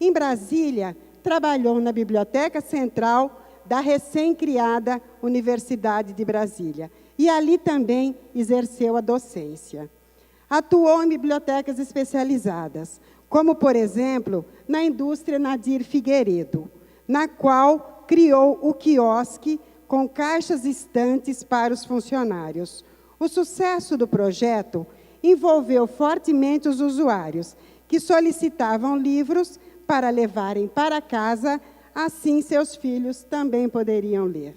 Em Brasília, trabalhou na Biblioteca Central da recém-criada Universidade de Brasília e ali também exerceu a docência. Atuou em bibliotecas especializadas, como, por exemplo, na indústria Nadir Figueiredo, na qual criou o quiosque com caixas estantes para os funcionários. O sucesso do projeto envolveu fortemente os usuários, que solicitavam livros para levarem para casa, assim seus filhos também poderiam ler.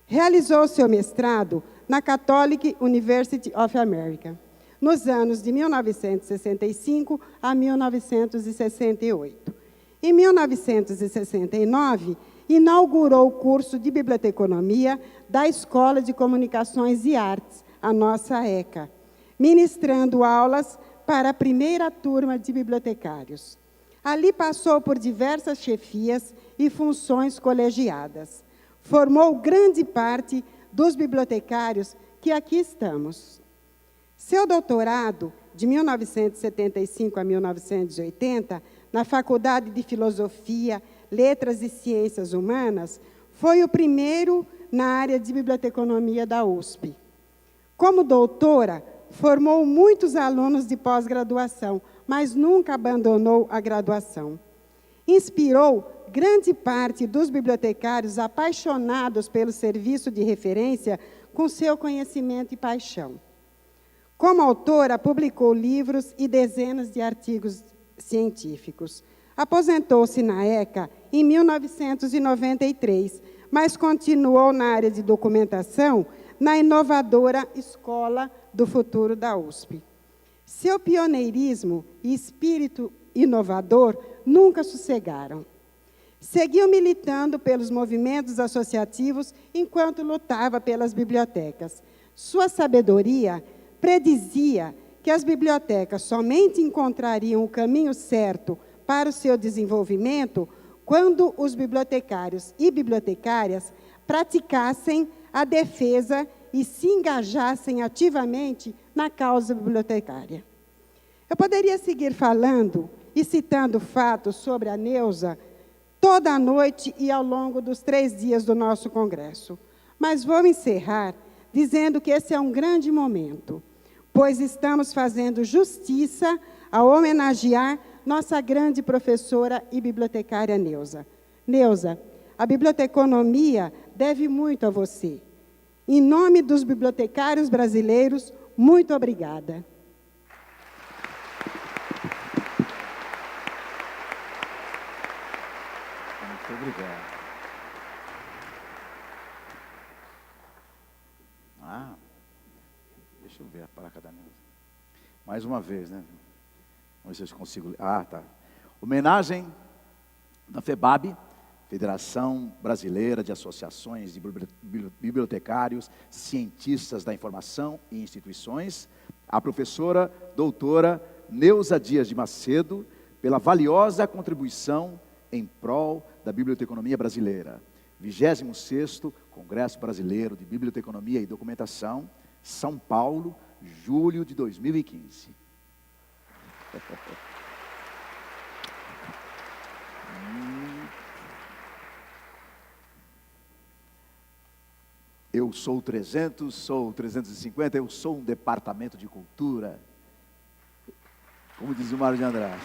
Realizou seu mestrado na Catholic University of America, nos anos de 1965 a 1968. Em 1969, inaugurou o curso de biblioteconomia da Escola de Comunicações e Artes, a nossa ECA, ministrando aulas para a primeira turma de bibliotecários. Ali passou por diversas chefias e funções colegiadas. Formou grande parte dos bibliotecários que aqui estamos. Seu doutorado, de 1975 a 1980, na Faculdade de Filosofia, Letras e Ciências Humanas, foi o primeiro na área de biblioteconomia da USP. Como doutora, formou muitos alunos de pós-graduação, mas nunca abandonou a graduação. Inspirou grande parte dos bibliotecários apaixonados pelo serviço de referência com seu conhecimento e paixão. Como autora, publicou livros e dezenas de artigos científicos. Aposentou-se na ECA em 1993, mas continuou na área de documentação na inovadora Escola do Futuro da USP. Seu pioneirismo e espírito inovador nunca sossegaram. Seguiu militando pelos movimentos associativos enquanto lutava pelas bibliotecas. Sua sabedoria predizia que as bibliotecas somente encontrariam o caminho certo para o seu desenvolvimento quando os bibliotecários e bibliotecárias praticassem a defesa e se engajassem ativamente na causa bibliotecária. Eu poderia seguir falando e citando fatos sobre a Neuza toda a noite e ao longo dos 3 dias do nosso congresso, mas vou encerrar dizendo que esse é um grande momento, pois estamos fazendo justiça ao homenagear nossa grande professora e bibliotecária Neuza. Neuza, a biblioteconomia deve muito a você. Em nome dos bibliotecários brasileiros, muito obrigada. Muito obrigado. Deixa eu ver a placa da Neuza. Mais uma vez, né? Vamos ver se eu consigo ler. Tá. Homenagem da FEBAB, Federação Brasileira de Associações de Bibliotecários, Cientistas da Informação e Instituições, a professora doutora Neuza Dias de Macedo, pela valiosa contribuição em prol da biblioteconomia brasileira. 26º Congresso Brasileiro de Biblioteconomia e Documentação, São Paulo, julho de 2015. Eu sou 300, sou 350, eu sou um departamento de cultura. Como diz o Mário de Andrade.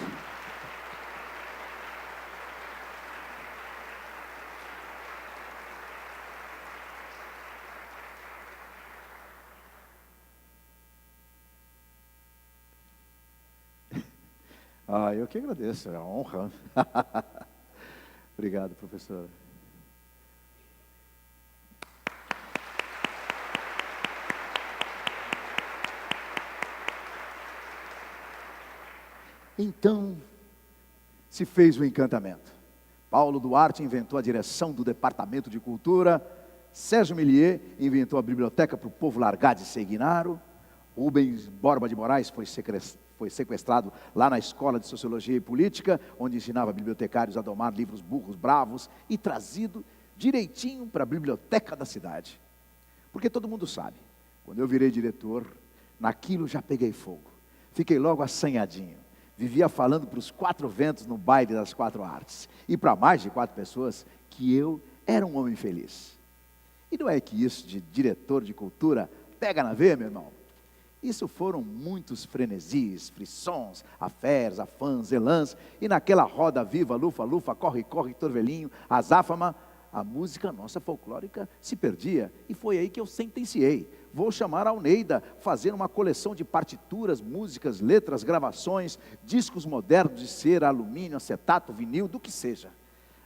Eu que agradeço, é uma honra. Obrigado, professora. Então, se fez o encantamento. Paulo Duarte inventou a direção do Departamento de Cultura, Sérgio Millier inventou a biblioteca para o povo largar de ser Ignaro, Rubens Borba de Moraes foi sequestrado lá na Escola de Sociologia e Política, onde ensinava bibliotecários a domar livros burros, bravos, e trazido direitinho para a biblioteca da cidade. Porque todo mundo sabe, quando eu virei diretor, naquilo já peguei fogo. Fiquei logo assanhadinho. Vivia falando para os 4 ventos no baile das 4 artes. E para mais de 4 pessoas, que eu era um homem feliz. E não é que isso de diretor de cultura pega na veia, meu irmão? Isso foram muitos frenesis, frissons, afés, afãs, elãs, e naquela roda viva, lufa, lufa, corre, corre, torvelinho, azáfama, a música nossa folclórica se perdia, e foi aí que eu sentenciei. Vou chamar a Alneida, fazer uma coleção de partituras, músicas, letras, gravações, discos modernos de cera, alumínio, acetato, vinil, do que seja.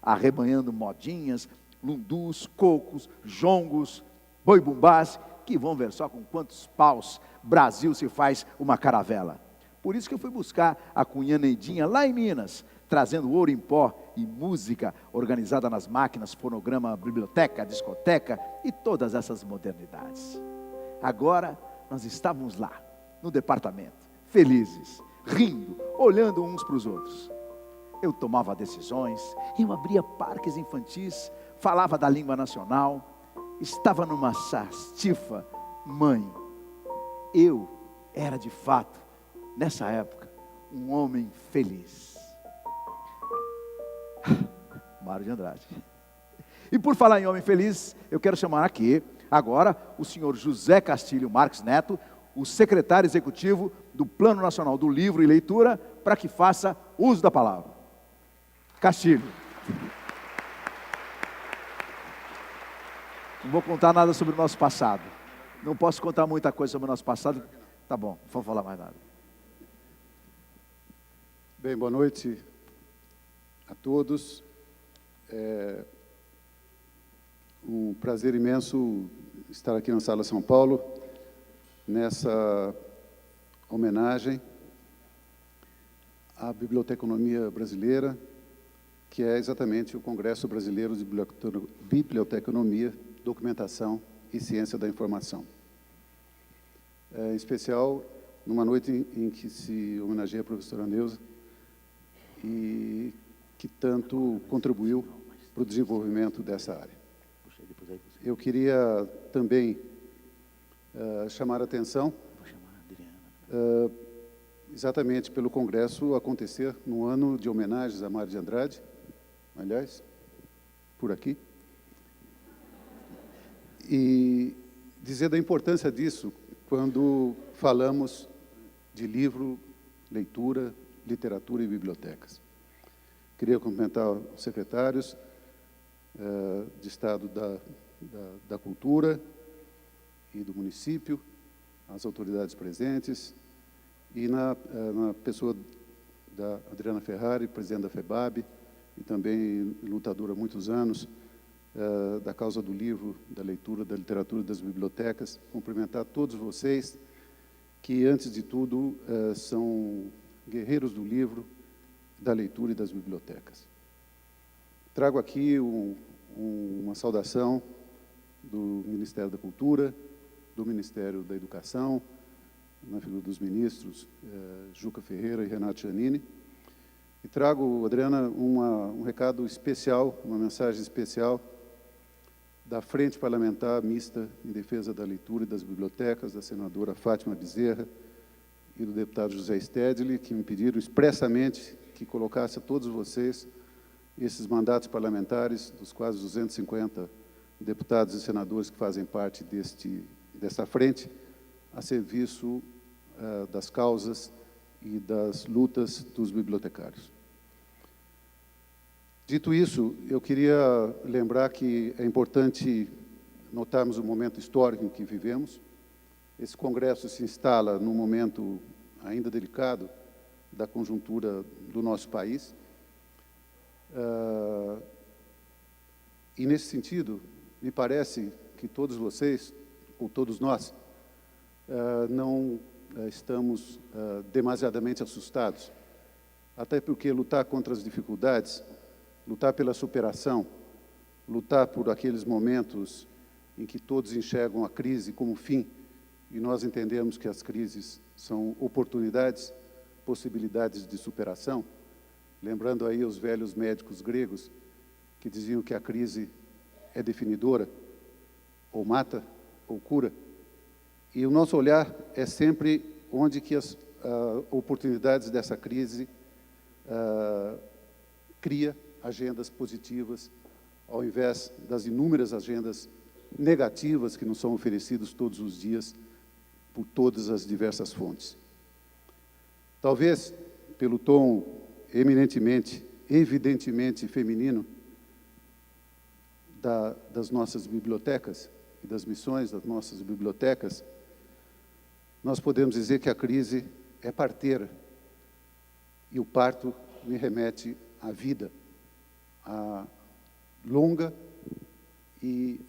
Arrebanhando modinhas, lundus, cocos, jongos, boi-bumbás, que vão ver só com quantos paus Brasil se faz uma caravela. Por isso que eu fui buscar a cunhã Neidinha lá em Minas, trazendo ouro em pó e música organizada nas máquinas, fonograma, biblioteca, discoteca e todas essas modernidades. Agora nós estávamos lá, no departamento, felizes, rindo, olhando uns para os outros. eu tomava decisões, eu abria parques infantis, falava da língua nacional, estava numa sastifa. Mãe, eu era de fato, nessa época, um homem feliz. Mário de Andrade. E por falar em homem feliz, eu quero chamar aqui, agora, o senhor José Castilho Marques Neto, o secretário executivo do Plano Nacional do Livro e Leitura, para que faça uso da palavra. Castilho. Não vou contar nada sobre o nosso passado. Não posso contar muita coisa sobre o nosso passado. Tá bom, não vou falar mais nada. Bem, boa noite a todos. É um prazer imenso estar aqui na Sala São Paulo, nessa homenagem à biblioteconomia brasileira, que é exatamente o Congresso Brasileiro de Biblioteconomia, Documentação e Ciência da Informação. Em especial, numa noite em que se homenageia a professora Neuza, e que tanto contribuiu para o desenvolvimento dessa área. Eu queria também chamar a atenção, exatamente pelo Congresso acontecer no ano de homenagens a Mário de Andrade, aliás, por aqui, e dizer da importância disso quando falamos de livro, leitura, literatura e bibliotecas. Queria cumprimentar os secretários de Estado da Cultura e do município, as autoridades presentes, e na pessoa da Adriana Ferrari, presidente da FEBAB, e também lutadora há muitos anos da causa do livro, da leitura, da literatura e das bibliotecas. Cumprimentar todos vocês que, antes de tudo, são guerreiros do livro, da leitura e das bibliotecas. Trago aqui uma saudação do Ministério da Cultura, do Ministério da Educação, na figura dos ministros Juca Ferreira e Renato Giannini. E trago, Adriana, um recado especial, uma mensagem especial da Frente Parlamentar Mista em Defesa da Leitura e das Bibliotecas, da senadora Fátima Bezerra e do deputado José Stedley, que me pediram expressamente que colocasse a todos vocês esses mandatos parlamentares, dos quase 250 deputados e senadores que fazem parte dessa frente, a serviço das causas e das lutas dos bibliotecários. Dito isso, eu queria lembrar que é importante notarmos o momento histórico em que vivemos. Esse congresso se instala num momento ainda delicado da conjuntura do nosso país. E, nesse sentido, me parece que todos vocês, ou todos nós, não estamos demasiadamente assustados, até porque lutar contra as dificuldades, lutar pela superação, lutar por aqueles momentos em que todos enxergam a crise como fim, e nós entendemos que as crises são oportunidades, possibilidades de superação, lembrando aí os velhos médicos gregos que diziam que a crise é definidora, ou mata, ou cura. E o nosso olhar é sempre onde que as oportunidades dessa crise cria agendas positivas, ao invés das inúmeras agendas negativas que nos são oferecidas todos os dias por todas as diversas fontes. Talvez, pelo tom evidentemente feminino das nossas bibliotecas e das missões das nossas bibliotecas, nós podemos dizer que a crise é parteira, e o parto me remete à vida, à longa e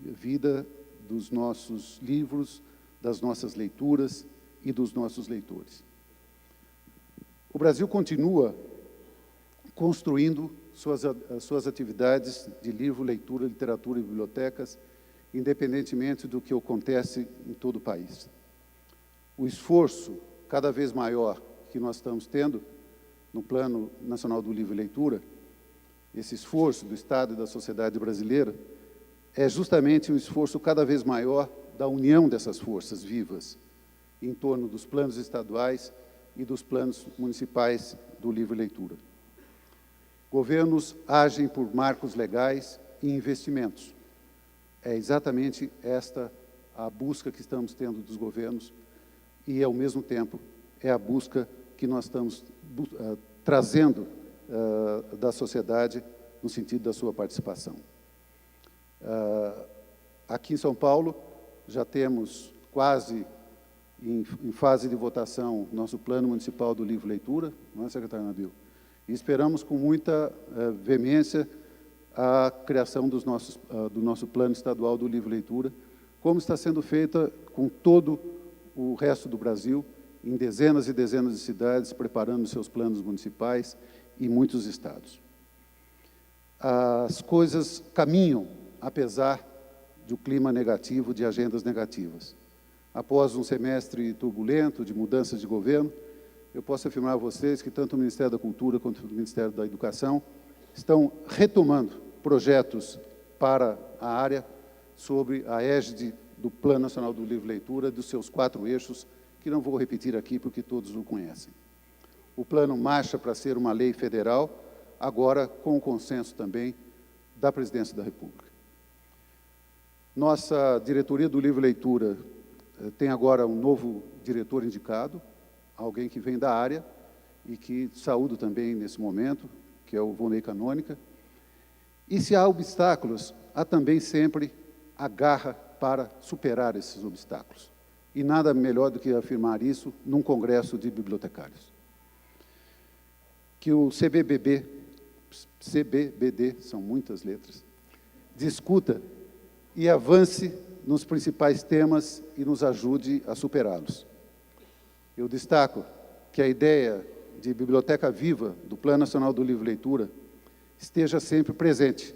vida dos nossos livros, das nossas leituras e dos nossos leitores. O Brasil continua construindo suas atividades de livro, leitura, literatura e bibliotecas, independentemente do que acontece em todo o país. O esforço cada vez maior que nós estamos tendo no Plano Nacional do Livro e Leitura, esse esforço do Estado e da sociedade brasileira, é justamente um esforço cada vez maior da união dessas forças vivas em torno dos planos estaduais e dos planos municipais do livro e leitura. Governos agem por marcos legais e investimentos. É exatamente esta a busca que estamos tendo dos governos e, ao mesmo tempo, é a busca que nós estamos trazendo da sociedade no sentido da sua participação. Aqui em São Paulo, já temos quase em fase de votação nosso Plano Municipal do Livro e Leitura, não é, secretário Nabil? E esperamos com muita veemência a criação do nosso Plano Estadual do Livro e Leitura, como está sendo feita com todo o resto do Brasil, em dezenas e dezenas de cidades, preparando seus planos municipais e muitos estados. As coisas caminham, apesar do clima negativo, de agendas negativas. Após um semestre turbulento de mudanças de governo, eu posso afirmar a vocês que tanto o Ministério da Cultura quanto o Ministério da Educação estão retomando projetos para a área sobre a égide do Plano Nacional do Livro e Leitura, dos seus 4 eixos, que não vou repetir aqui porque todos o conhecem. O plano marcha para ser uma lei federal, agora com o consenso também da Presidência da República. Nossa diretoria do Livro e Leitura tem agora um novo diretor indicado, alguém que vem da área e que saúdo também nesse momento, que é o Vonei Canônica. E se há obstáculos, há também sempre a garra para superar esses obstáculos. E nada melhor do que afirmar isso num congresso de bibliotecários. Que o CBBD, são muitas letras, discuta e avance nos principais temas e nos ajude a superá-los. Eu destaco que a ideia de biblioteca viva do Plano Nacional do Livro e Leitura esteja sempre presente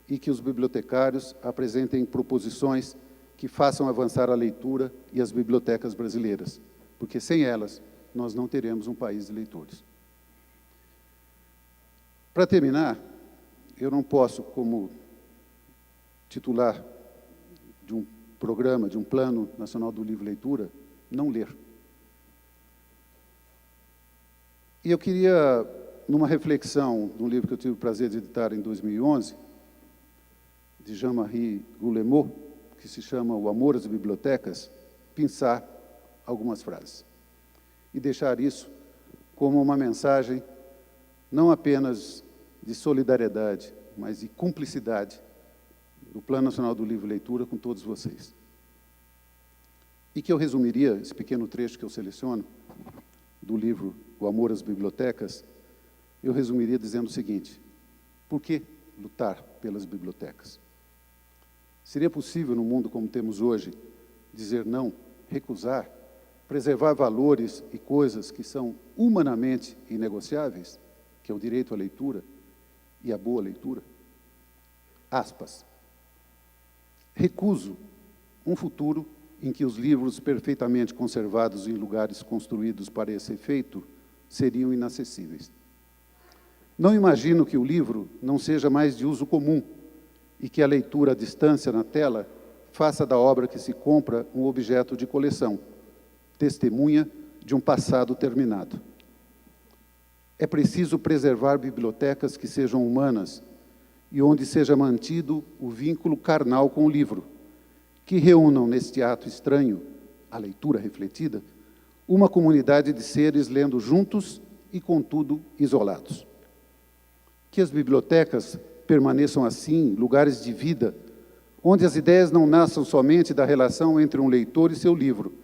e que os bibliotecários apresentem proposições que façam avançar a leitura e as bibliotecas brasileiras, porque sem elas nós não teremos um país de leitores. Para terminar, eu não posso, como titular de um programa, de um Plano Nacional do Livro e Leitura, não ler. E eu queria, numa reflexão de um livro que eu tive o prazer de editar em 2011, de Jean-Marie Guillemot, que se chama O Amor às Bibliotecas, pensar algumas frases. E deixar isso como uma mensagem não apenas de solidariedade, mas de cumplicidade do Plano Nacional do Livro e Leitura com todos vocês. E que eu resumiria, esse pequeno trecho que eu seleciono, do livro O Amor às Bibliotecas, eu resumiria dizendo o seguinte: por que lutar pelas bibliotecas? Seria possível, no mundo como temos hoje, dizer não, recusar, preservar valores e coisas que são humanamente inegociáveis, que é o direito à leitura e a boa leitura? Aspas. Recuso um futuro em que os livros perfeitamente conservados em lugares construídos para esse efeito seriam inacessíveis. Não imagino que o livro não seja mais de uso comum e que a leitura à distância na tela faça da obra que se compra um objeto de coleção, testemunha de um passado terminado. É preciso preservar bibliotecas que sejam humanas e onde seja mantido o vínculo carnal com o livro, que reúnam neste ato estranho, a leitura refletida, uma comunidade de seres lendo juntos e, contudo, isolados. Que as bibliotecas permaneçam assim, lugares de vida, onde as ideias não nasçam somente da relação entre um leitor e seu livro,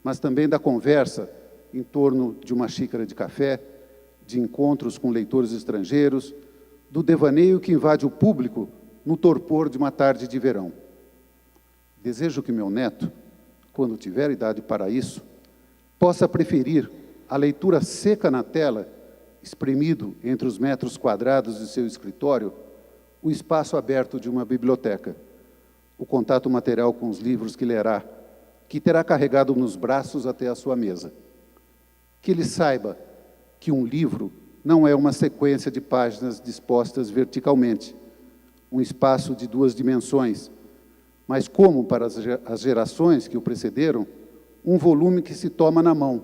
mas também da conversa em torno de uma xícara de café, de encontros com leitores estrangeiros, do devaneio que invade o público no torpor de uma tarde de verão. Desejo que meu neto, quando tiver idade para isso, possa preferir a leitura seca na tela, espremido entre os metros quadrados de seu escritório, o espaço aberto de uma biblioteca, o contato material com os livros que lerá, que terá carregado nos braços até a sua mesa. Que ele saiba que um livro não é uma sequência de páginas dispostas verticalmente, um espaço de 2 dimensões, mas como para as gerações que o precederam, um volume que se toma na mão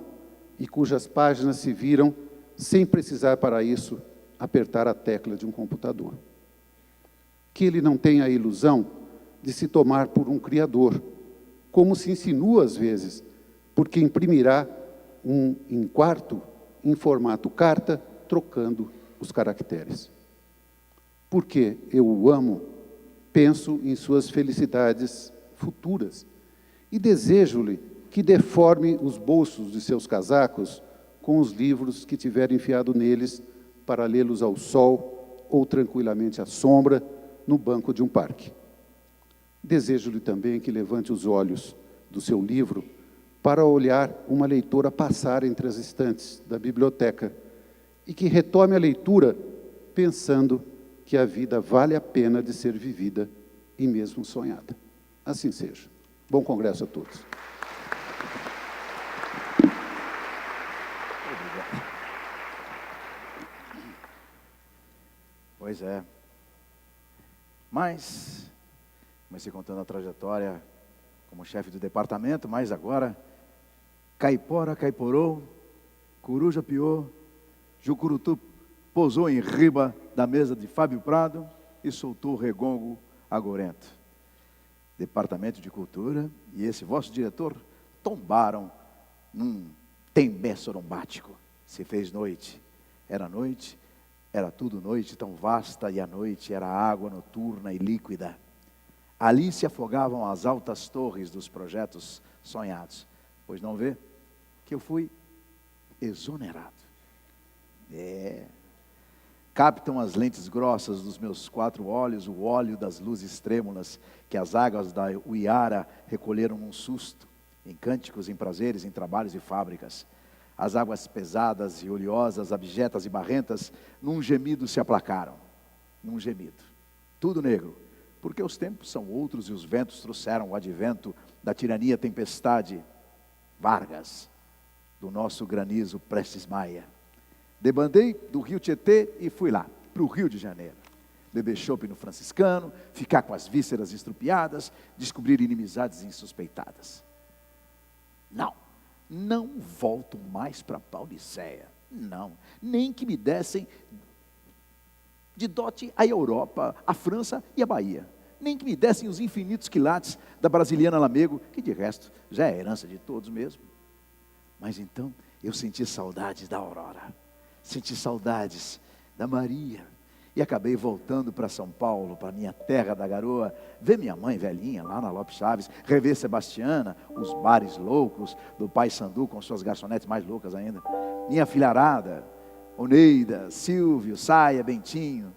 e cujas páginas se viram sem precisar para isso apertar a tecla de um computador. Que ele não tenha a ilusão de se tomar por um criador, como se insinua às vezes, porque imprimirá um em quarto em formato carta, trocando os caracteres. Porque eu o amo, penso em suas felicidades futuras e desejo-lhe que deforme os bolsos de seus casacos com os livros que tiver enfiado neles para lê-los ao sol ou tranquilamente à sombra no banco de um parque. Desejo-lhe também que levante os olhos do seu livro para olhar uma leitora passar entre as estantes da biblioteca e que retome a leitura pensando que a vida vale a pena de ser vivida e mesmo sonhada. Assim seja. Bom congresso a todos. Pois é. Mas, comecei contando a trajetória como chefe do departamento, mas agora, caipora caiporou, coruja piou, Jucurutu pousou em riba da mesa de Fábio Prado e soltou o regongo agorento. Departamento de Cultura e esse vosso diretor tombaram num tembé sorombático. Se fez noite, era tudo noite tão vasta e a noite era água noturna e líquida. Ali se afogavam as altas torres dos projetos sonhados. Pois não vê que eu fui exonerado. Captam as lentes grossas dos meus 4 olhos, o óleo das luzes trêmulas que as águas da Uiara recolheram num susto, em cânticos, em prazeres, em trabalhos e fábricas. As águas pesadas e oleosas, abjetas e barrentas, num gemido se aplacaram. Num gemido. Tudo negro, porque os tempos são outros e os ventos trouxeram o advento da tirania tempestade. Vargas, do nosso granizo Prestes Maia. Debandei do Rio Tietê e fui lá, para o Rio de Janeiro. Beber chopp no franciscano, ficar com as vísceras estrupiadas, descobrir inimizades insuspeitadas. Não volto mais para Paulicéia. Não, nem que me dessem de dote a Europa, a França e a Bahia. Nem que me dessem os infinitos quilates da brasiliana Lamego, que de resto já é herança de todos mesmo. Mas então eu senti saudades da Aurora, senti saudades da Maria, e acabei voltando para São Paulo, para minha terra da garoa, ver minha mãe velhinha lá na Lopes Chaves, rever Sebastiana, os bares loucos do Pai Sandu com suas garçonetes mais loucas ainda, minha filharada, Oneida, Silvio, Saia, Bentinho.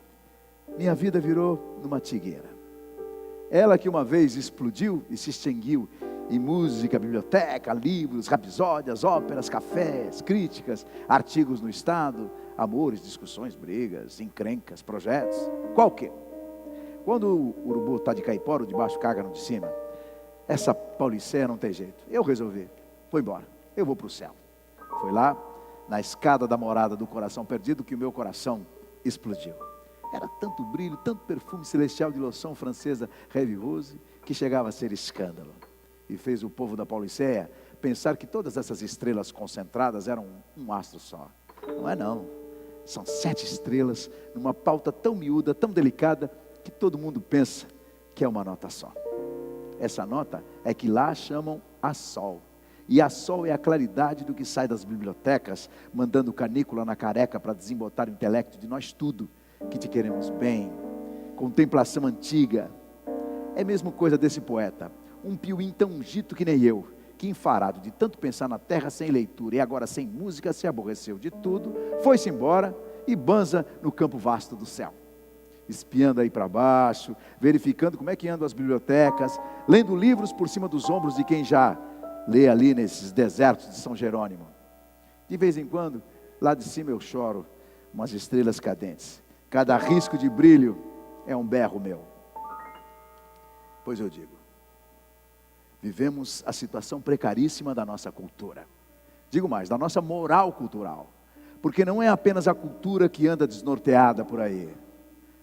Minha vida virou numa tigueira. Ela que uma vez explodiu e se extinguiu em música, biblioteca, livros, rapsódias, óperas, cafés, críticas, artigos no Estado, amores, discussões, brigas, encrencas, projetos, qualquer. Quando o urubu está de caipora, o de baixo caga no de cima, essa Paulicéia não tem jeito. Eu resolvi, vou embora, eu vou para o céu. Foi lá, na escada da morada do coração perdido, que o meu coração explodiu. Era tanto brilho, tanto perfume celestial de loção francesa Rêve Rose, que chegava a ser escândalo. E fez o povo da Paulicéia pensar que todas essas estrelas concentradas eram um astro só. Não é não. São 7 estrelas numa pauta tão miúda, tão delicada, que todo mundo pensa que é uma nota só. Essa nota é que lá chamam a Sol. E a Sol é a claridade do que sai das bibliotecas, mandando canícula na careca para desembotar o intelecto de nós tudo, que te queremos bem. Contemplação antiga. É mesmo coisa desse poeta, um piuim tão ungito que nem eu, que enfarado de tanto pensar na terra sem leitura e agora sem música, se aborreceu de tudo, foi-se embora e banza no campo vasto do céu. Espiando aí para baixo, verificando como é que andam as bibliotecas, lendo livros por cima dos ombros de quem já lê ali nesses desertos de São Jerônimo. De vez em quando, lá de cima eu choro umas estrelas cadentes. Cada risco de brilho é um berro meu. Pois eu digo, vivemos a situação precaríssima da nossa cultura. Digo mais, da nossa moral cultural. Porque não é apenas a cultura que anda desnorteada por aí.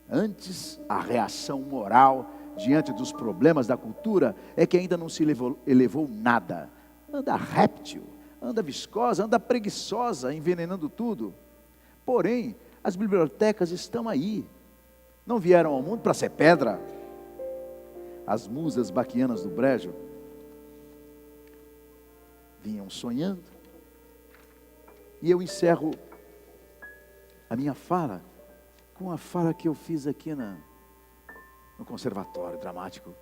Antes, a reação moral diante dos problemas da cultura é que ainda não se elevou nada. Anda réptil, anda viscosa, anda preguiçosa, envenenando tudo. Porém, as bibliotecas estão aí. Não vieram ao mundo para ser pedra. As musas baquianas do Brejo vinham sonhando. E eu encerro a minha fala com a fala que eu fiz aqui no Conservatório Dramático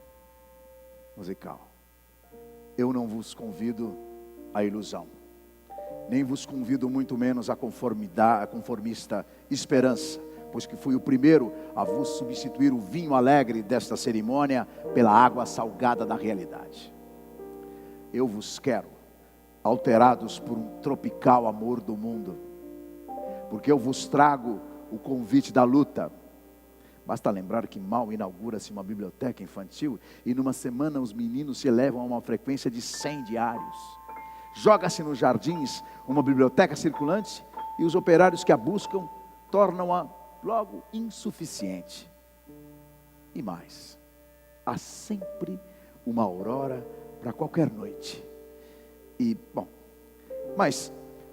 Musical. Eu não vos convido à ilusão, nem vos convido muito menos à conformista esperança, pois que fui o primeiro a vos substituir o vinho alegre desta cerimônia pela água salgada da realidade. Eu vos quero alterados por um tropical amor do mundo, porque eu vos trago o convite da luta. Basta lembrar que mal inaugura-se uma biblioteca infantil e numa semana os meninos se elevam a uma frequência de 100 diários. Joga-se nos jardins uma biblioteca circulante e os operários que a buscam tornam-a logo insuficiente. E mais, há sempre uma aurora para qualquer noite. E, bom, mas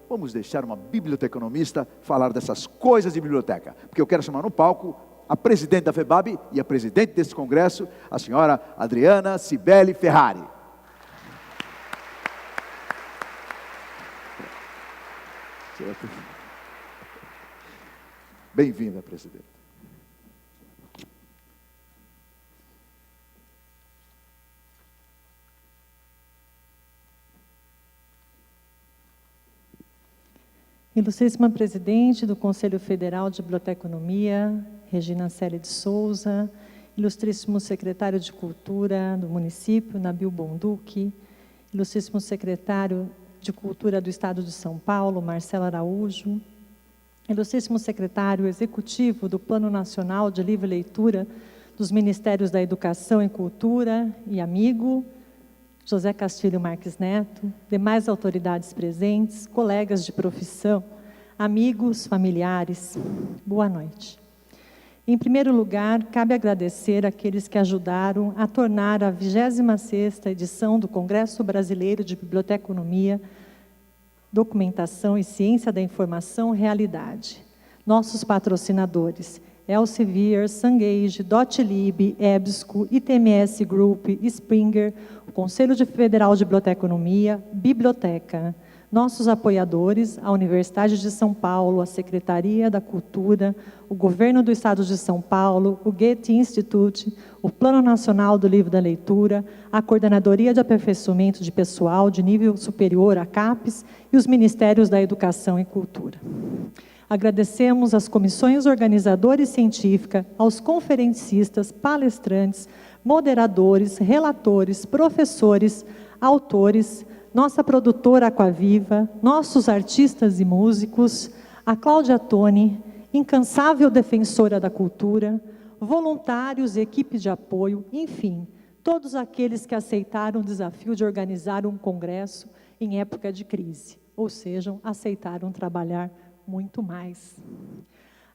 vamos deixar uma biblioteconomista falar dessas coisas de biblioteca, porque eu quero chamar no palco a presidente da FEBAB e a presidente desse congresso, a senhora Adriana Cibele Ferrari. Bem-vinda, presidente. Ilustríssima Presidente do Conselho Federal de Biblioteconomia, Regina Célia de Souza, Ilustríssimo Secretário de Cultura do município, Nabil Bonduque, Ilustríssimo Secretário de Cultura do Estado de São Paulo, Marcelo Araújo, Ilustríssimo Secretário Executivo do Plano Nacional de Livre Leitura dos Ministérios da Educação e Cultura e amigo, José Castilho Marques Neto, demais autoridades presentes, colegas de profissão, amigos, familiares, boa noite. Em primeiro lugar, cabe agradecer àqueles que ajudaram a tornar a 26ª edição do Congresso Brasileiro de Biblioteconomia, Documentação e Ciência da Informação realidade. Nossos patrocinadores, Elsevier, Sungage, Dotlib, EBSCO, ITMS Group, Springer, o Conselho Federal de Biblioteconomia, Biblioteca. Nossos apoiadores, a Universidade de São Paulo, a Secretaria da Cultura, o Governo do Estado de São Paulo, o Goethe Institute, o Plano Nacional do Livro da Leitura, a Coordenadoria de Aperfeiçoamento de Pessoal de Nível Superior, a CAPES, e os Ministérios da Educação e Cultura. Agradecemos às comissões organizadoras e científicas, aos conferencistas, palestrantes, moderadores, relatores, professores, autores, nossa produtora Aquaviva, nossos artistas e músicos, a Cláudia Toni, incansável defensora da cultura, voluntários e equipe de apoio, enfim, todos aqueles que aceitaram o desafio de organizar um congresso em época de crise, ou seja, aceitaram trabalhar muito mais.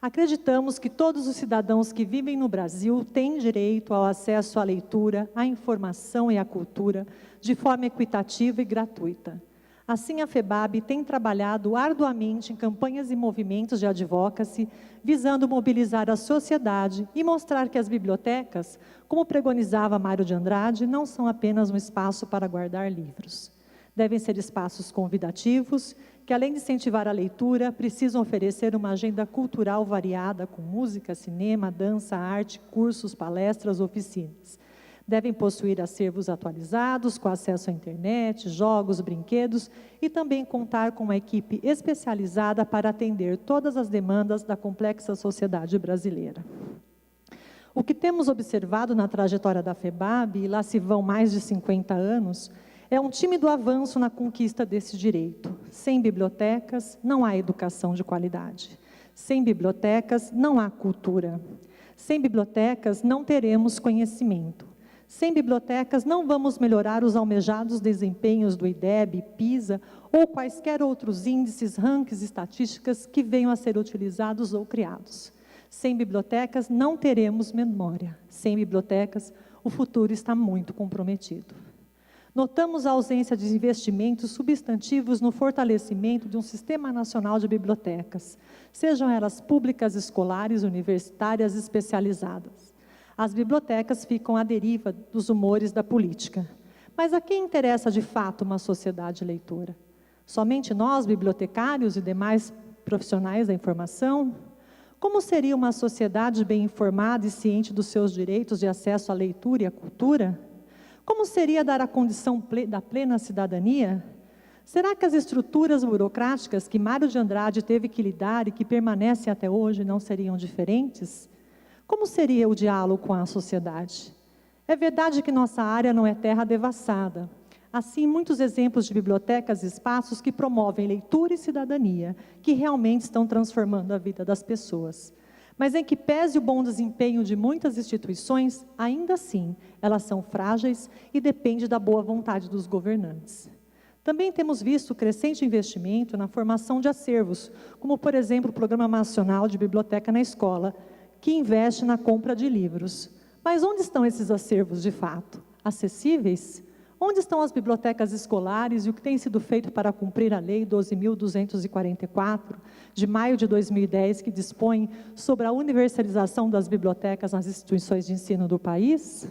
Acreditamos que todos os cidadãos que vivem no Brasil têm direito ao acesso à leitura, à informação e à cultura de forma equitativa e gratuita. Assim, a FEBAB tem trabalhado arduamente em campanhas e movimentos de advocacy, visando mobilizar a sociedade e mostrar que as bibliotecas, como pregonizava Mário de Andrade, não são apenas um espaço para guardar livros. Devem ser espaços convidativos, que além de incentivar a leitura, precisam oferecer uma agenda cultural variada com música, cinema, dança, arte, cursos, palestras, oficinas. Devem possuir acervos atualizados, com acesso à internet, jogos, brinquedos e também contar com uma equipe especializada para atender todas as demandas da complexa sociedade brasileira. O que temos observado na trajetória da FEBAB, e lá se vão mais de 50 anos, é um tímido avanço na conquista desse direito. Sem bibliotecas, não há educação de qualidade. Sem bibliotecas, não há cultura. Sem bibliotecas, não teremos conhecimento. Sem bibliotecas, não vamos melhorar os almejados desempenhos do IDEB, PISA ou quaisquer outros índices, rankings, estatísticas que venham a ser utilizados ou criados. Sem bibliotecas, não teremos memória. Sem bibliotecas, o futuro está muito comprometido. Notamos a ausência de investimentos substantivos no fortalecimento de um sistema nacional de bibliotecas, sejam elas públicas, escolares, universitárias, especializadas. As bibliotecas ficam à deriva dos humores da política. Mas a quem interessa de fato uma sociedade leitora? Somente nós, bibliotecários e demais profissionais da informação? Como seria uma sociedade bem informada e ciente dos seus direitos de acesso à leitura e à cultura? Como seria dar a condição da plena cidadania? Será que as estruturas burocráticas que Mário de Andrade teve que lidar e que permanecem até hoje não seriam diferentes? Como seria o diálogo com a sociedade? É verdade que nossa área não é terra devassada. Assim, muitos exemplos de bibliotecas e espaços que promovem leitura e cidadania, que realmente estão transformando a vida das pessoas. Mas em que pese o bom desempenho de muitas instituições, ainda assim, elas são frágeis e dependem da boa vontade dos governantes. Também temos visto crescente investimento na formação de acervos, como, por exemplo, o Programa Nacional de Biblioteca na Escola, que investe na compra de livros. Mas onde estão esses acervos de fato? Acessíveis? Onde estão as bibliotecas escolares e o que tem sido feito para cumprir a Lei 12.244, de maio de 2010, que dispõe sobre a universalização das bibliotecas nas instituições de ensino do país?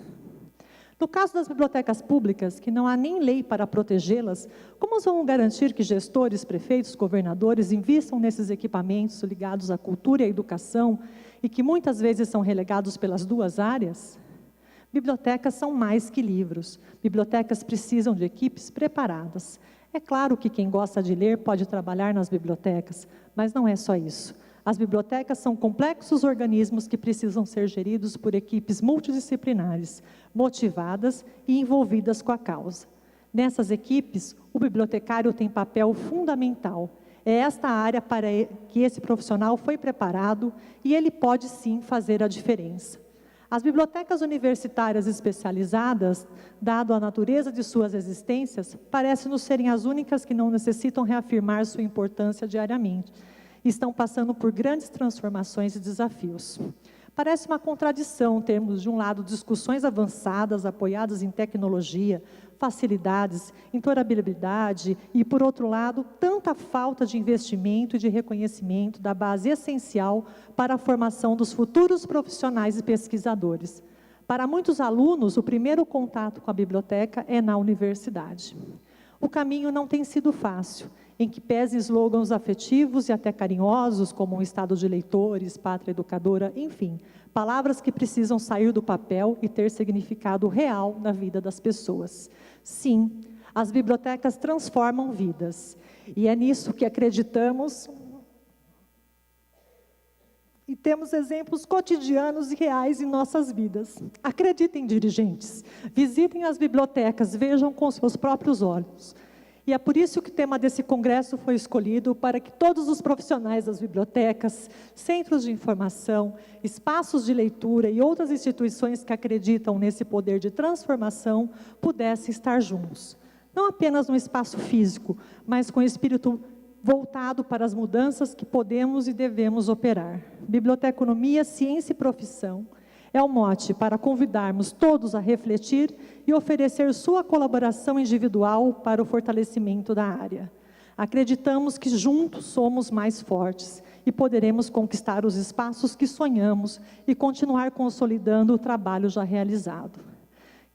No caso das bibliotecas públicas, que não há nem lei para protegê-las, como vão garantir que gestores, prefeitos, governadores investam nesses equipamentos ligados à cultura e à educação e que muitas vezes são relegados pelas duas áreas? Bibliotecas são mais que livros. Bibliotecas precisam de equipes preparadas. É claro que quem gosta de ler pode trabalhar nas bibliotecas, mas não é só isso. As bibliotecas são complexos organismos que precisam ser geridos por equipes multidisciplinares, motivadas e envolvidas com a causa. Nessas equipes, o bibliotecário tem papel fundamental. É esta área para que esse profissional foi preparado e ele pode sim fazer a diferença. As bibliotecas universitárias especializadas, dado a natureza de suas existências, parecem-nos serem as únicas que não necessitam reafirmar sua importância diariamente. Estão passando por grandes transformações e desafios. Parece uma contradição termos, de um lado, discussões avançadas, apoiadas em tecnologia, facilidades, interoperabilidade, e, por outro lado, tanta falta de investimento e de reconhecimento da base essencial para a formação dos futuros profissionais e pesquisadores. Para muitos alunos, o primeiro contato com a biblioteca é na universidade. O caminho não tem sido fácil, em que pesem slogans afetivos e até carinhosos, como um estado de leitores, pátria educadora, enfim, palavras que precisam sair do papel e ter significado real na vida das pessoas. Sim, as bibliotecas transformam vidas, e é nisso que acreditamos e temos exemplos cotidianos e reais em nossas vidas. Acreditem, dirigentes, visitem as bibliotecas, vejam com seus próprios olhos. E é por isso que o tema desse congresso foi escolhido para que todos os profissionais das bibliotecas, centros de informação, espaços de leitura e outras instituições que acreditam nesse poder de transformação pudessem estar juntos. Não apenas no espaço físico, mas com espírito voltado para as mudanças que podemos e devemos operar. Biblioteconomia, ciência e profissão é o mote para convidarmos todos a refletir e oferecer sua colaboração individual para o fortalecimento da área. Acreditamos que juntos somos mais fortes e poderemos conquistar os espaços que sonhamos e continuar consolidando o trabalho já realizado.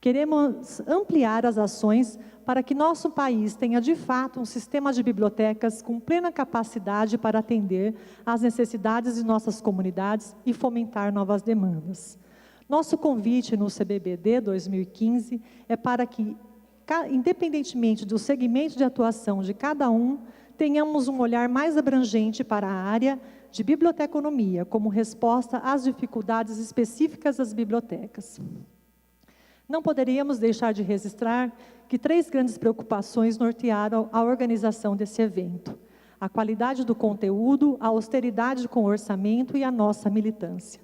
Queremos ampliar as ações para que nosso país tenha, de fato, um sistema de bibliotecas com plena capacidade para atender às necessidades de nossas comunidades e fomentar novas demandas. Nosso convite no CBBD 2015 é para que, independentemente do segmento de atuação de cada um, tenhamos um olhar mais abrangente para a área de biblioteconomia, como resposta às dificuldades específicas das bibliotecas. Não poderíamos deixar de registrar que 3 grandes preocupações nortearam a organização desse evento: a qualidade do conteúdo, a austeridade com o orçamento e a nossa militância.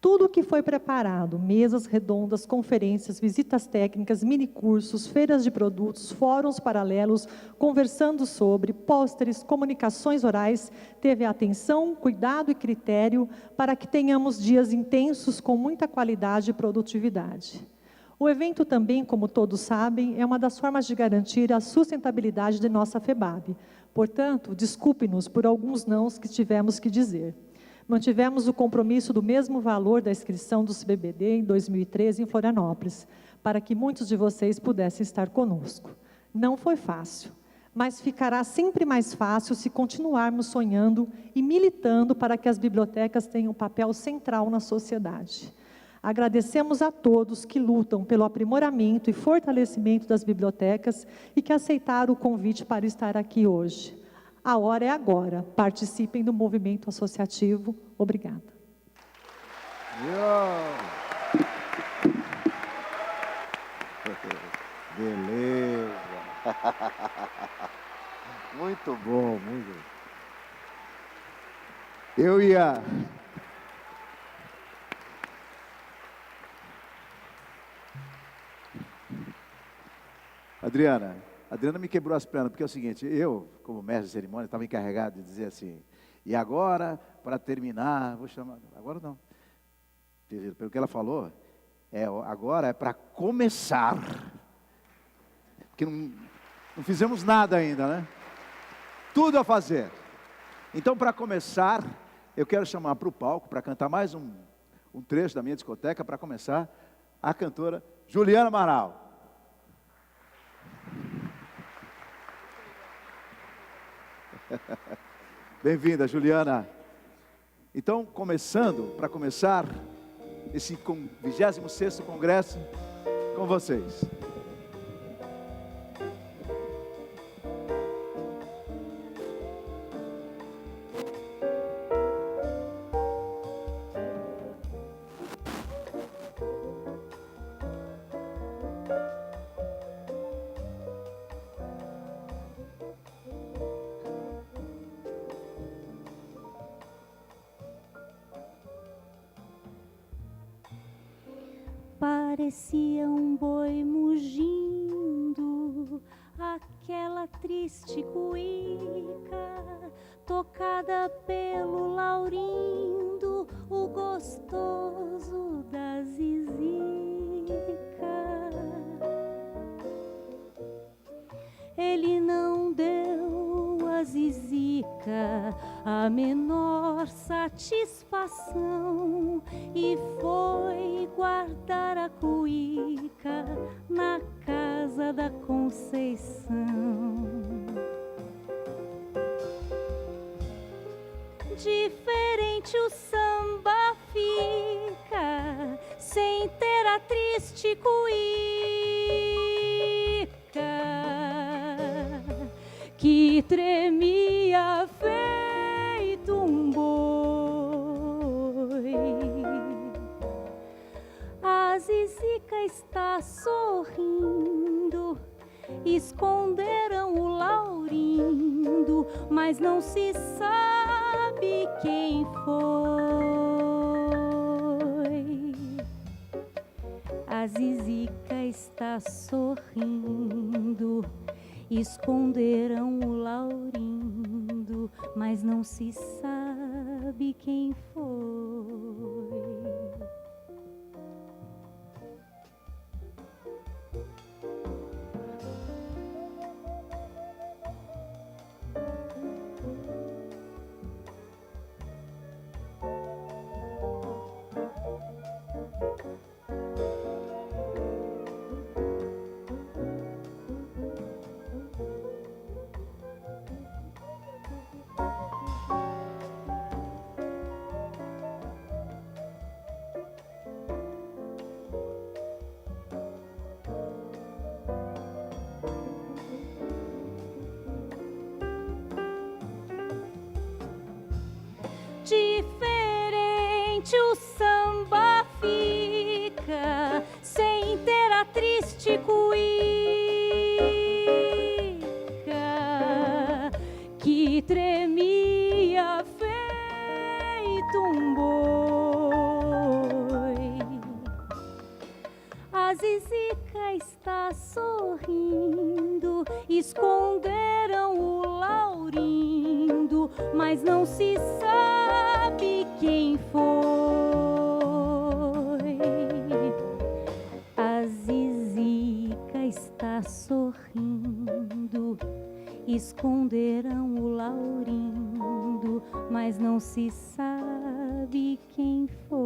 Tudo o que foi preparado, mesas redondas, conferências, visitas técnicas, minicursos, feiras de produtos, fóruns paralelos, conversando sobre, pôsteres, comunicações orais, teve atenção, cuidado e critério para que tenhamos dias intensos com muita qualidade e produtividade. O evento também, como todos sabem, é uma das formas de garantir a sustentabilidade de nossa FEBAB. Portanto, desculpe-nos por alguns nãos que tivemos que dizer. Mantivemos o compromisso do mesmo valor da inscrição do CBBD em 2013 em Florianópolis, para que muitos de vocês pudessem estar conosco. Não foi fácil, mas ficará sempre mais fácil se continuarmos sonhando e militando para que as bibliotecas tenham um papel central na sociedade. Agradecemos a todos que lutam pelo aprimoramento e fortalecimento das bibliotecas e que aceitaram o convite para estar aqui hoje. A hora é agora. Participem do movimento associativo. Obrigada. Beleza. Muito bom, muito bom. Eu ia... Adriana me quebrou as pernas, porque é o seguinte, eu, como mestre de cerimônia, estava encarregado de dizer assim, e agora, para terminar, vou chamar, agora não, pelo que ela falou, agora é para começar, porque não fizemos nada ainda, né? Tudo a fazer. Então, para começar, eu quero chamar para o palco, para cantar mais um trecho da minha discoteca, para começar, a cantora Juliana Amaral. Bem-vinda, Juliana. Então, para começar, esse 26º Congresso, com vocês. Parecia um boi mugindo, aquela triste cuíca, tocada pelo laurindo, o gostoso da zizica. Ele não deu a zizica a menor satisfação e foi guardar a cuíca na casa da Conceição. Diferente o samba fica sem ter a triste cuíca que tremia feito um boi. A zizica está sorrindo, esconderam o laurindo, mas não se sabe quem foi. A zizica está sorrindo, esconderam o laurindo, mas não se sabe quem foi. Zica está sorrindo, esconderam o Laurindo, mas não se sabe quem foi. A Zizica está sorrindo, esconderam o Laurindo, mas não se sabe quem foi.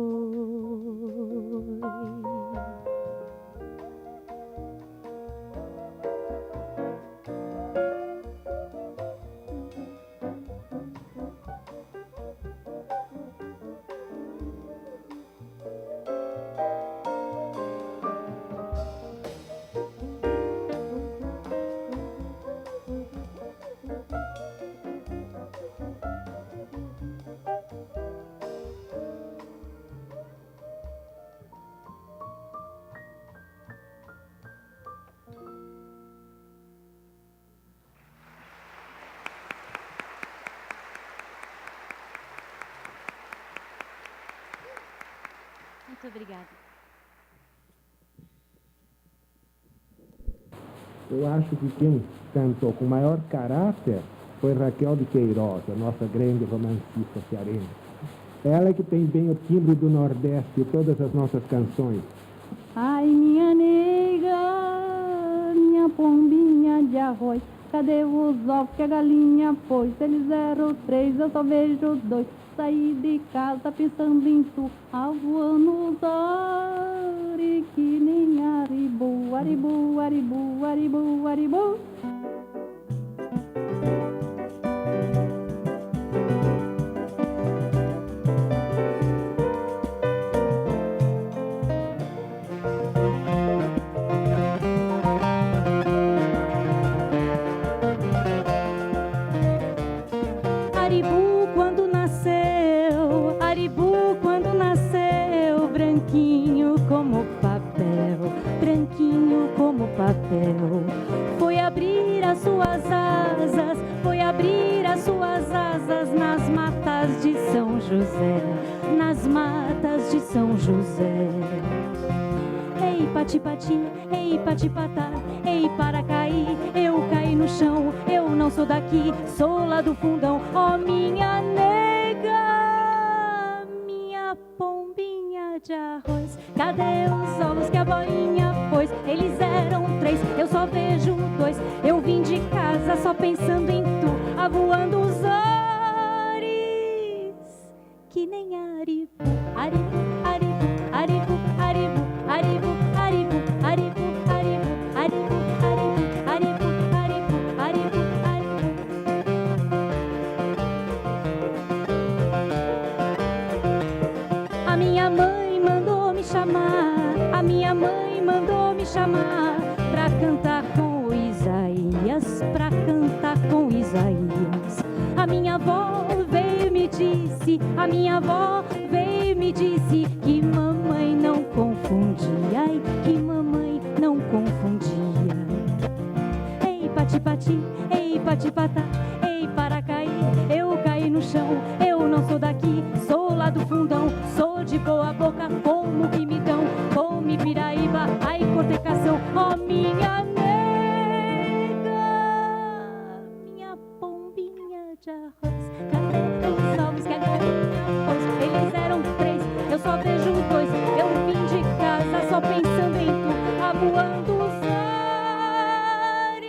Muito obrigada. Eu acho que quem cantou com maior caráter foi Raquel de Queiroz, a nossa grande romancista cearense. Ela é que tem bem o timbre do Nordeste e todas as nossas canções. Ai, minha nega, minha pombinha de arroz, cadê os ovos que a galinha pôs? Eles eram 3, eu só vejo 2. Saí de casa pensando em tu, voando os ares, que nem aribu, aribu, aribu, aribu, aribu. Papel. Foi abrir as suas asas, foi abrir as suas asas nas matas de São José, nas matas de São José. Ei, pati, pati, ei, pati, patá, ei, para cair, eu caí no chão, eu não sou daqui, sou lá do fundão. Ó, minha nega, minha pombinha de arroz, cadê os ovos que a bolinha pôs? Eles eram 3, eu só vejo 2. Eu vim de casa só pensando em tu, voando os ares, que nem aribu, aribu, aribu, aribu, aribu, aribu, aribu, aribu, aribu, aribu, aribu, aribu, aribu, aribu, aribu. A minha mãe mandou me chamar, a minha mãe mandou me chamar pra cantar com o Isaías, pra cantar com o Isaías. A minha avó veio e me disse, a minha avó veio e me disse que mamãe não confundia, ai, que mamãe não confundia. Ei, pati, pati, ei, pati, patá, ei, para cair, eu caí no chão, eu não sou daqui, sou lá do fundão, sou de boa boca, como que me dão, come Piraíba, ai, cortecação. Ó, minha nega, minha pombinha de arroz, cadê os ovos que a galinha pôs? Eles eram 3, eu só vejo 2. Eu vim de casa só pensando em tu, voando os ares,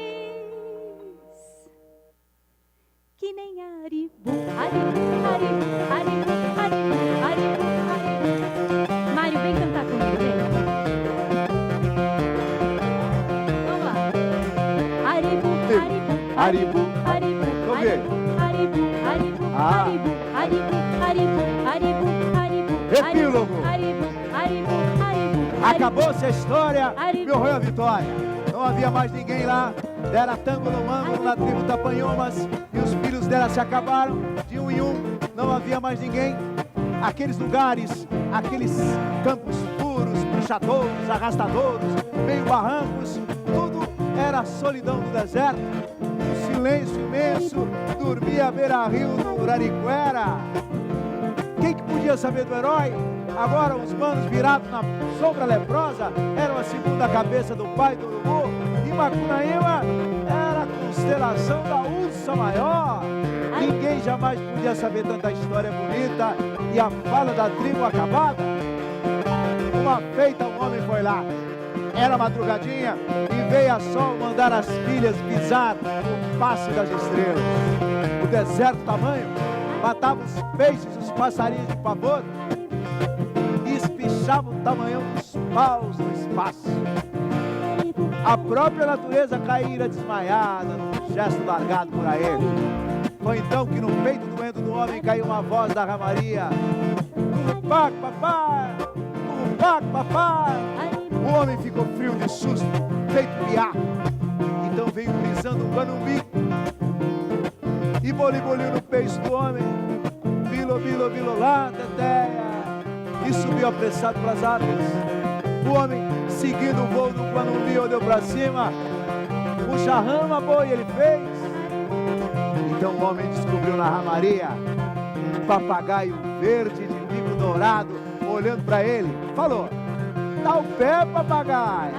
que nem aribu, aribu, aribu, aribu, aribu, aribu, aribu. Mário, vem cantar comigo, vem. Vamos lá. Aribu, aribu, aribu, aribu, aribu, aribu, aribu, aribu, aribu, aribu, aribu, aribu, Epílogo. aribu, aribu, aribu. Acabou-se a história, Aribu. meu rei a vitória. Não havia mais ninguém lá. Dera tango no mango na tribo Tapanhomas, e os filhos dela se acabaram de um em um. Não havia mais ninguém. Aqueles lugares, aqueles campos puros, puxadouros, arrastadouros, meio barrancos, tudo era a solidão do deserto. Um silêncio imenso dormia à beira-rio do Uraricuera. Quem que podia saber do herói? Agora os manos virados na sombra leprosa eram a segunda cabeça do pai do urubu. E Macunaíma era a constelação da Ursa Maior. Ninguém jamais podia saber tanta história bonita e a fala da tribo acabada. Uma feita um homem foi lá. Era madrugadinha e veio a sol mandar as filhas pisar o passe das estrelas. O deserto tamanho matava os peixes, os passarinhos de pavor e espichava o tamanhão dos paus no espaço. A própria natureza caíra desmaiada num gesto largado por aí. Foi então que no peito doendo do homem caiu uma voz da ramaria: "Pac, papai! Pac, papai!" O homem ficou frio de susto, feito piá. Então veio brisando um guanumbi e boli-boliu no peixe do homem. Bilo, bilo, bilo lá, teteia. E subiu apressado para as árvores. O homem, seguindo o voo do guanumbi, olhou para cima. Puxa a rama, boi, ele fez. Então o homem descobriu na ramaria um papagaio verde de bico dourado, olhando para ele, falou: "Dá o pé, papagaio."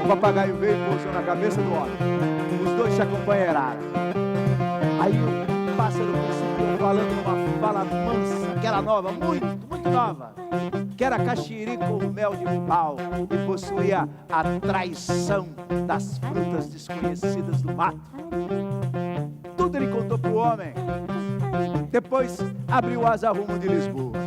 O papagaio veio e pousou na cabeça do homem. Os dois se acompanharam. Aí o pássaro principiou falando uma fala mansa, que era nova, muito nova, que era caxiri com mel de pau e possuía a traição das frutas desconhecidas do mato. Tudo ele contou para o homem. Depois abriu asa rumo de Lisboa.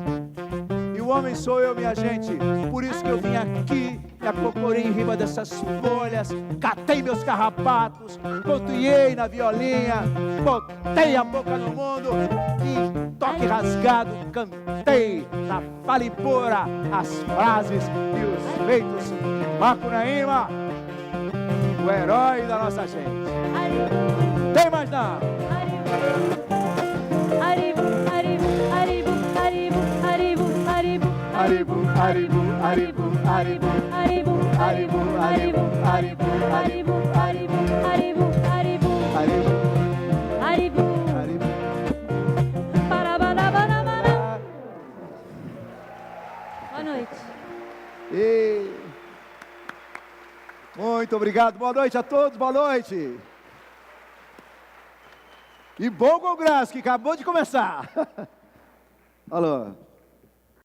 E o homem sou eu, minha gente. Por isso que eu vim aqui, me acocorei em riba dessas folhas, catei meus carrapatos, pontuei na violinha, botei a boca no mundo e, toque rasgado, cantei na falipora as frases e os feitos de Macunaíma, o herói da nossa gente. Tem mais não? Aribu, aribu, aribu, aribu, aribu, aribu, Aribu, aribu, aribu, aribu, aribu, aribu, aribu, aribu, aribu, aribu, aribu, aribu, aribu, aribu, aribu. parabarabarabara. Boa noite. E... muito obrigado, boa noite a todos, boa noite. E bom congresso que acabou de começar. Alô.